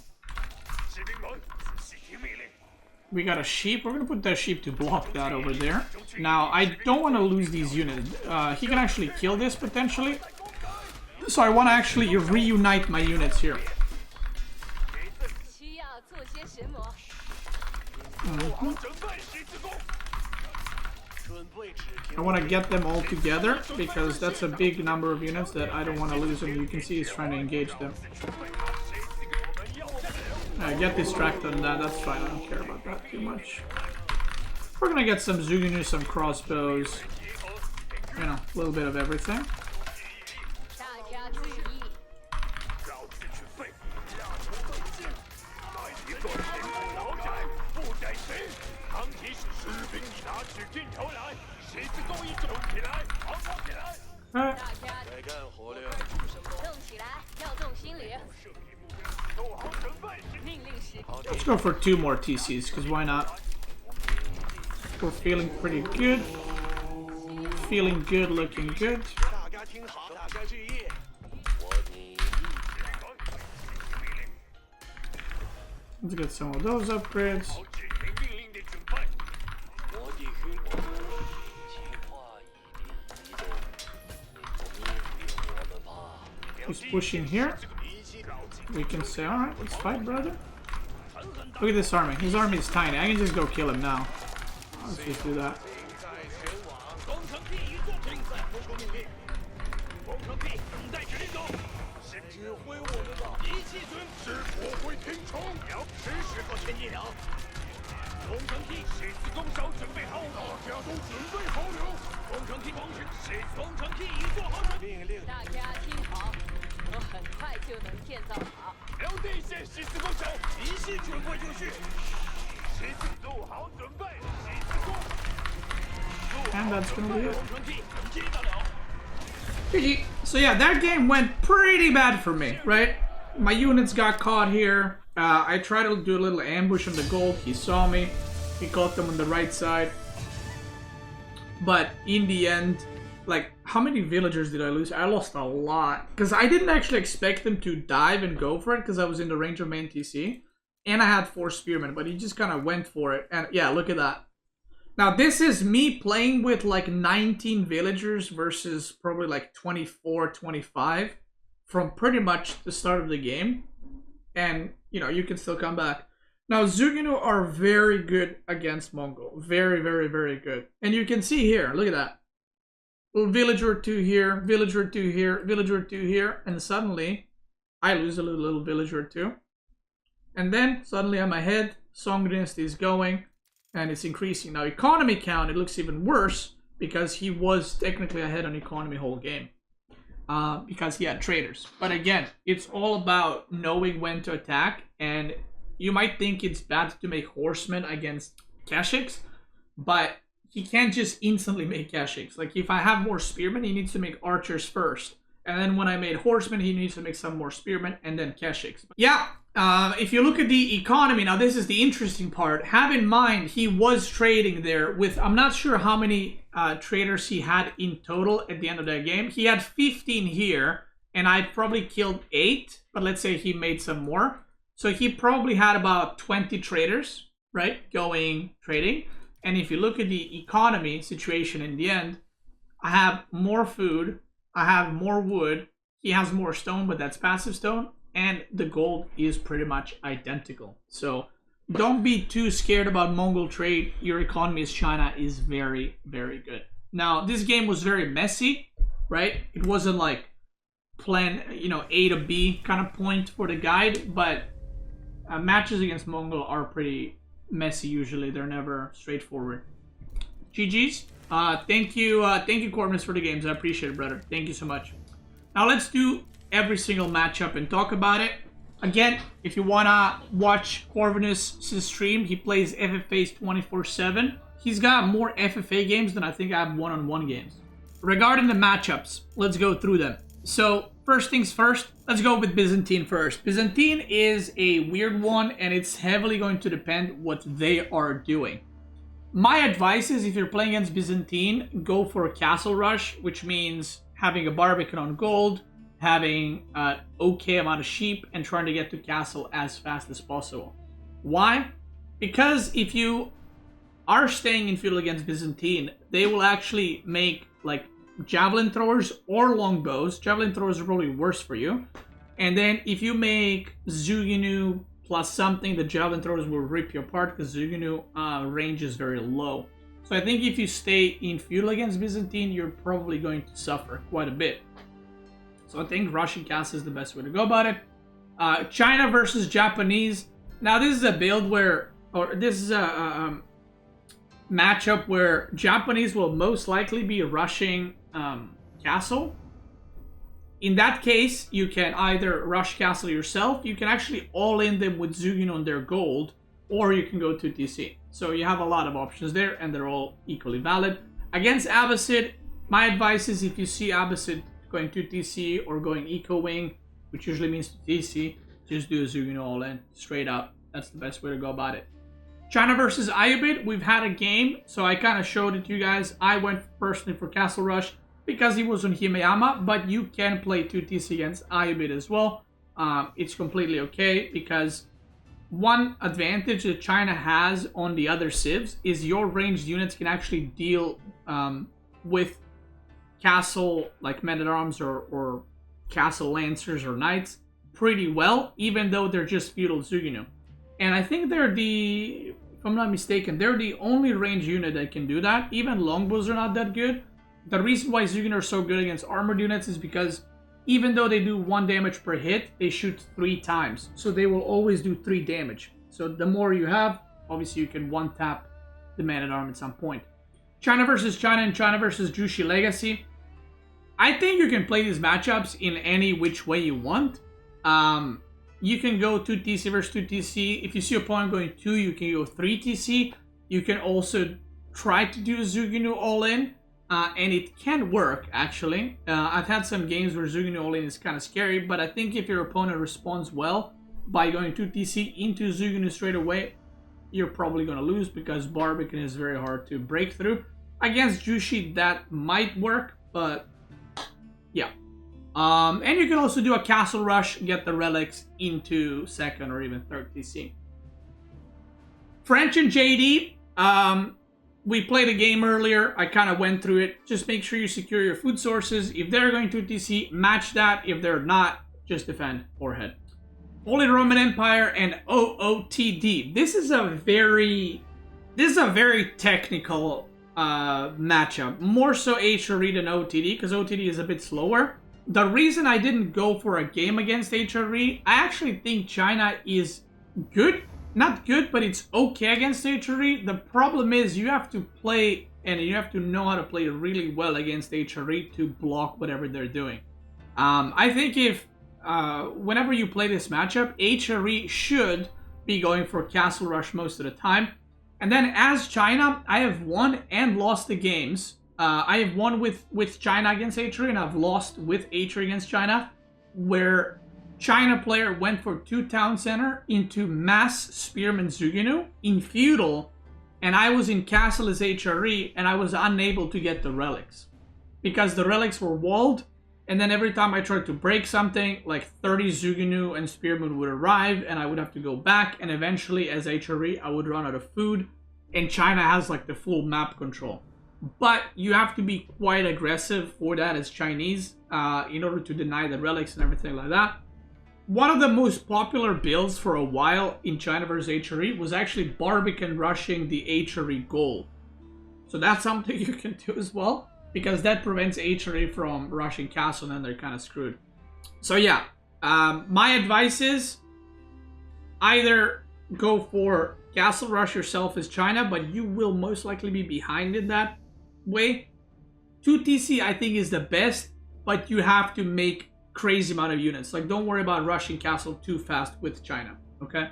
We got a sheep. We're gonna put that sheep to block that over there. Now, I don't want to lose these units. He can actually kill this potentially. So I want to actually reunite my units here. I want to get them all together because that's a big number of units that I don't want to lose, and you can see he's trying to engage them. Get distracted on that, that's fine, I don't care about that too much. We're gonna get some Zugunu, some crossbows, you know, a little bit of everything. Let's go for 2 more TCs, because why not? We're feeling pretty good. Feeling good, looking good. Let's get some of those upgrades. He's pushing here. We can say, alright, let's fight, brother. Look at this army. His army is tiny. I can just go kill him now. Let's just do that. And that's gonna be it. GG. So yeah, that game went pretty bad for me, right? My units got caught here. I tried to do a little ambush on the gold. He saw me. He caught them on the right side. But in the end, like, how many villagers did I lose? I lost a lot. Because I didn't actually expect them to dive and go for it, because I was in the range of main TC. And I had 4 spearmen, but he just kind of went for it. And yeah, look at that. Now, this is me playing with like 19 villagers versus probably like 24, 25 from pretty much the start of the game. And, you know, you can still come back. Now, Zugunu are very good against Mongol. Very, very, very good. And you can see here, look at that. Little villager or 2 here, villager or 2 here, villager or 2 here. And suddenly, I lose a little villager or 2. And then suddenly I'm ahead, Song Dynasty is going, and it's increasing. Now economy count, it looks even worse because he was technically ahead on economy whole game. Because he had traders. But again, it's all about knowing when to attack, and you might think it's bad to make horsemen against Kashyyyks, but he can't just instantly make Kashyyyks. Like, if I have more spearmen, he needs to make archers first. And then when I made horsemen, he needs to make some more spearmen, and then Kashyyyks. Yeah, if you look at the economy, now this is the interesting part. Have in mind, he was trading there with, I'm not sure how many traders he had in total at the end of that game. He had 15 here, and I probably killed 8, but let's say he made some more. So he probably had about 20 traders, right, going trading. And if you look at the economy situation in the end, I have more food, I have more wood, he has more stone, but that's passive stone, and the gold is pretty much identical. So don't be too scared about Mongol trade. Your economy as China is very, very good. Now, this game was very messy, right? It wasn't like plan, A to B kind of point for the guide, but matches against Mongol are pretty messy usually. They're never straightforward. GG's. Thank you, Corvinus, for the games. I appreciate it, brother. Thank you so much. Now let's do every single matchup and talk about it. Again, if you wanna watch Corvinus' stream, he plays FFAs 24/7. He's got more FFA games than I think I have one-on-one games. Regarding the matchups, let's go through them. So first things first, let's go with Byzantine first. Byzantine is a weird one, and it's heavily going to depend what they are doing. My advice is, if you're playing against Byzantine, go for a castle rush, which means having a Barbican on gold, having an okay amount of sheep, and trying to get to castle as fast as possible. Why? Because if you are staying in feudal against Byzantine, they will actually make like javelin throwers or longbows. Javelin throwers are probably worse for you. And then if you make Zuginu plus something, the javelin throwers will rip you apart because Zuginu range is very low. So I think if you stay in feudal against Byzantine, you're probably going to suffer quite a bit. So I think Russian castle is the best way to go about it. China versus Japanese. Now this is a build where, or this is a matchup where Japanese will most likely be rushing castle. In that case, you can either rush castle yourself, you can actually all in them with Zugin on their gold, or you can go to TC. So you have a lot of options there, and they're all equally valid. Against Abbasid, my advice is, if you see Abbasid going to TC or going Eco Wing, which usually means to TC, just do a Zugin all in, straight up. That's the best way to go about it. China versus Ayyubid, we've had a game, so I kind of showed it to you guys. I went personally for Castle Rush because he was on Himeyama, but you can play 2TC against Ayyubid as well. It's completely okay, because one advantage that China has on the other civs is your ranged units can actually deal with castle, like men-at-arms or castle lancers or knights pretty well, even though they're just feudal Zuginu. And I think they're the, if I'm not mistaken, they're the only ranged unit that can do that. Even longbows are not that good. The reason why Zugin are so good against armored units is because even though they do 1 damage per hit, they shoot 3 times. So they will always do 3 damage. So the more you have, obviously you can one-tap the man-at-arm at some point. China versus China and China versus Jushi Legacy. I think you can play these matchups in any which way you want. You can go 2TC versus 2TC. If you see your opponent going 2, you can go 3TC. You can also try to do Zuginu all-in. And it can work, actually. I've had some games where Zuginu all-in is kind of scary, but I think if your opponent responds well by going 2TC into Zuginu straight away, you're probably going to lose because Barbican is very hard to break through. Against Jushi, that might work, but yeah. And you can also do a castle rush, get the relics into 2nd or even 3rd TC. French and JD, we played a game earlier. I kind of went through it. Just make sure you secure your food sources. If they're going to TC, match that. If they're not, just defend or head. Holy Roman Empire and OOTD. This is a very technical matchup. More so HRE than OTD, because OTD is a bit slower. The reason I didn't go for a game against HRE, I actually think China is good. Not good, but it's okay against HRE. The problem is you have to play, and you have to know how to play really well against HRE to block whatever they're doing. I think if, whenever you play this matchup, HRE should be going for Castle Rush most of the time. And then as China, I have won and lost the games. I have won with China against HRE, and I've lost with HRE against China, where China player went for 2 town center into mass Spearman Zuginu in feudal, and I was in castle as HRE, and I was unable to get the relics because the relics were walled. And then every time I tried to break something, like 30 Zuginu and Spearman would arrive, and I would have to go back, and eventually as HRE I would run out of food, and China has like the full map control. But you have to be quite aggressive for that as Chinese in order to deny the relics and everything like that. One of the most popular builds for a while in China versus HRE was actually Barbican rushing the HRE gold. So that's something you can do as well, because that prevents HRE from rushing castle, and then they're kind of screwed. So yeah, my advice is either go for castle rush yourself as China, but you will most likely be behind in that way. 2TC I think is the best, but you have to make crazy amount of units. Like, don't worry about rushing castle too fast with China, okay?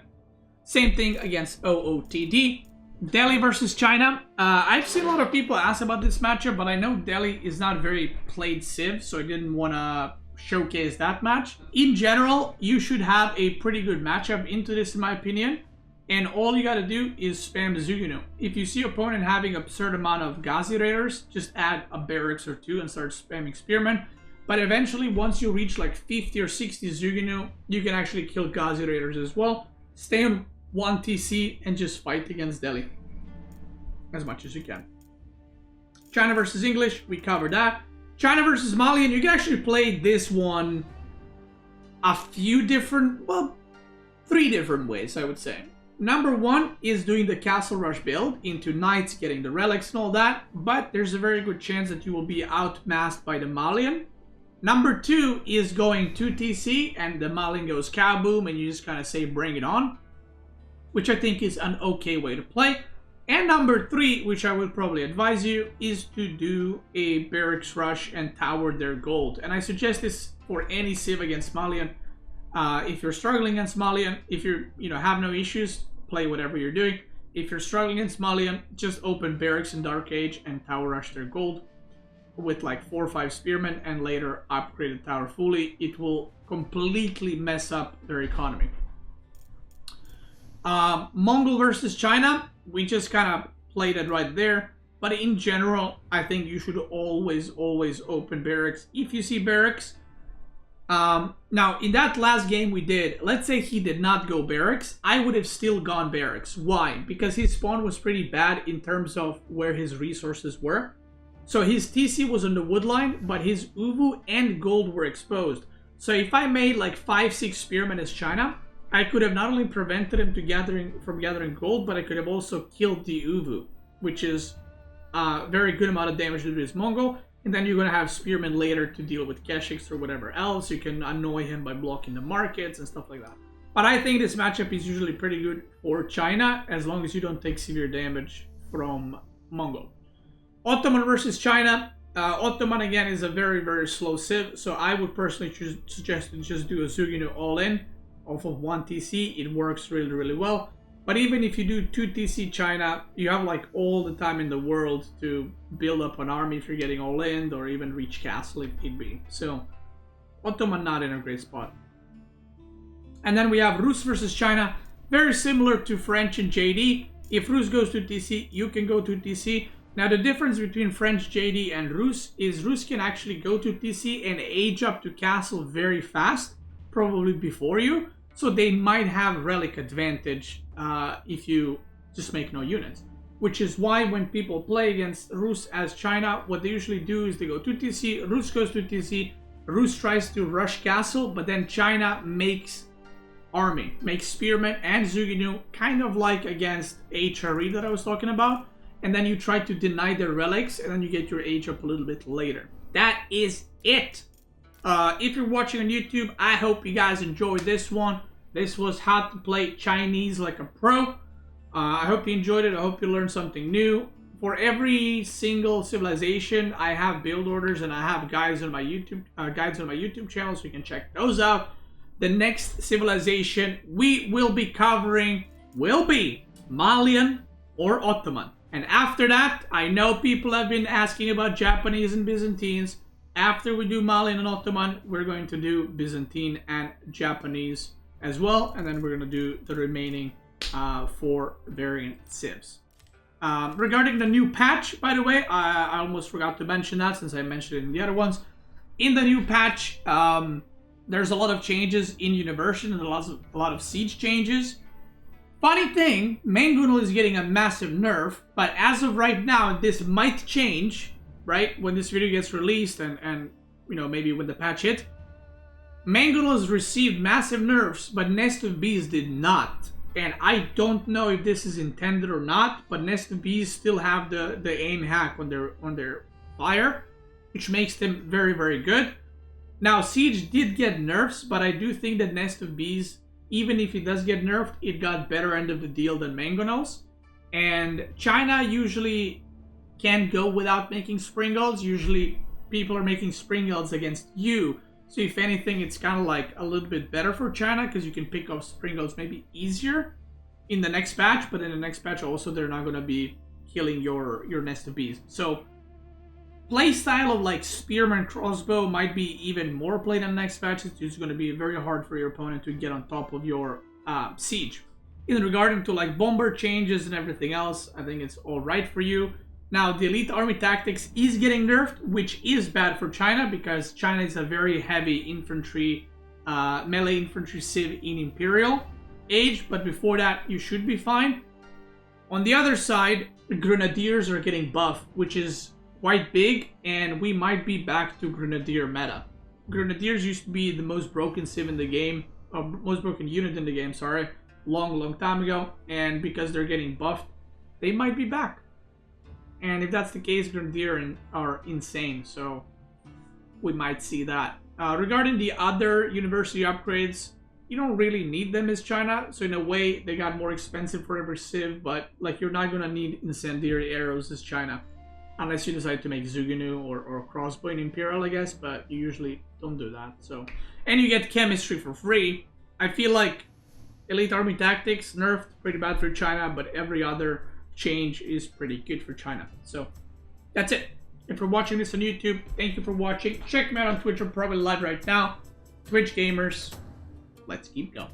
Same thing against OOTD. Delhi versus China. I've seen a lot of people ask about this matchup, but I know Delhi is not very played Civ, so I didn't want to showcase that match. In general, you should have a pretty good matchup into this, in my opinion, and all you gotta do is spam the Zuginu. If you see opponent having absurd amount of Ghazi Raiders, just add a barracks or 2 and start spamming Spearmen. But eventually, once you reach like 50 or 60 Zuginu, you can actually kill Ghazi Raiders as well. Stay on 1 TC and just fight against Delhi as much as you can. China versus English, we covered that. China versus Malian, you can actually play this one a few different, well, 3 different ways, I would say. Number 1 is doing the Castle Rush build into Knights, getting the relics and all that, but there's a very good chance that you will be outmassed by the Malian. Number 2 is going 2 TC and the Malian goes cow boom and you just kind of say bring it on, which I think is an okay way to play. And number 3, which I would probably advise you, is to do a barracks rush and tower their gold. And I suggest this for any Civ against Malian. If you're struggling against Malian, if you have no issues, play whatever you're doing. If you're struggling against Malian, just open barracks in Dark Age and tower rush their gold with like 4 or 5 spearmen and later upgrade the tower fully. It will completely mess up their economy. Mongol versus China, we just kind of played it right there. But in general, I think you should always open barracks if you see barracks. Now, in that last game we did, let's say he did not go barracks, I would have still gone barracks. Why? Because his spawn was pretty bad in terms of where his resources were. So his TC was on the wood line, but his Uvu and gold were exposed. So if I made like 5-6 spearmen as China, I could have not only prevented him from gathering gold, but I could have also killed the Uvu, which is a very good amount of damage to his Mongol. And then you're going to have spearmen later to deal with Keshiks or whatever else. You can annoy him by blocking the markets and stuff like that. But I think this matchup is usually pretty good for China, as long as you don't take severe damage from Mongol. Ottoman versus China. Ottoman, again, is a very slow Civ, so I would personally suggest to just do a Zuginu all-in off of 1 TC. It works really well. But even if you do 2 TC China, you have like all the time in the world to build up an army if you're getting all-in, or even reach castle if need be. So, Ottoman not in a great spot. And then we have Rus versus China. Very similar to French and JD. If Rus goes to TC, you can go to TC. Now the difference between French JD and Rus is Rus can actually go to TC and age up to castle very fast, probably before you. So they might have relic advantage if you just make no units. Which is why when people play against Rus as China, what they usually do is they go to TC, Rus goes to TC, Rus tries to rush castle, but then China makes army, makes spearmen and Zuginu, kind of like against HRE that I was talking about. And then you try to deny their relics, and then you get your age up a little bit later. That is it. If you're watching on YouTube, I hope you guys enjoyed this one. This was how to play Chinese like a pro. I hope you enjoyed it. I hope you learned something new. For every single civilization, I have build orders and I have guides on my YouTube channel, so you can check those out. The next civilization we will be covering will be Malian or Ottoman. And after that, I know people have been asking about Japanese and Byzantines. After we do Malian and Ottoman, we're going to do Byzantine and Japanese as well. And then we're going to do the remaining 4 variant civs. Regarding the new patch, by the way, I almost forgot to mention that since I mentioned it in the other ones. In the new patch, there's a lot of changes in University and a lot of siege changes. Funny thing, Mongol is getting a massive nerf, but as of right now, this might change, right? When this video gets released and you know, maybe when the patch hit. Mongol has received massive nerfs, but Nest of Bees did not. And I don't know if this is intended or not, but Nest of Bees still have the aim hack on their fire, which makes them very, very good. Now, Siege did get nerfs, but I do think that Nest of Bees, even if it does get nerfed, it got better end of the deal than Mangonels. And China usually can't go without making Springolds. Usually people are making Springolds against you. So if anything, it's kind of like a little bit better for China because you can pick up Springolds maybe easier in the next patch. But in the next patch also, they're not going to be killing your Nest of Bees. So playstyle of like Spearman Crossbow might be even more played in the next patch. It's just going to be very hard for your opponent to get on top of your siege. In regarding to like bomber changes and everything else, I think it's all right for you. Now, the Elite Army Tactics is getting nerfed, which is bad for China because China is a very heavy infantry, melee infantry civ in Imperial Age, but before that, you should be fine. On the other side, the Grenadiers are getting buffed, which is quite big, and we might be back to Grenadier meta. Grenadiers used to be the most broken civ in the game, or most broken unit in the game, sorry, long time ago, and because they're getting buffed, they might be back. And if that's the case, Grenadier are insane, so we might see that. Regarding the other university upgrades, you don't really need them as China, so in a way, they got more expensive for every civ, but like you're not gonna need incendiary arrows as China, unless you decide to make Zugunu or crossbow in Imperial, I guess, but you usually don't do that. So, and you get chemistry for free. I feel like Elite Army Tactics nerfed, pretty bad for China, but every other change is pretty good for China. So that's it. If you're watching this on YouTube, thank you for watching. Check me out on Twitch. I'm probably live right now. Twitch gamers, let's keep going.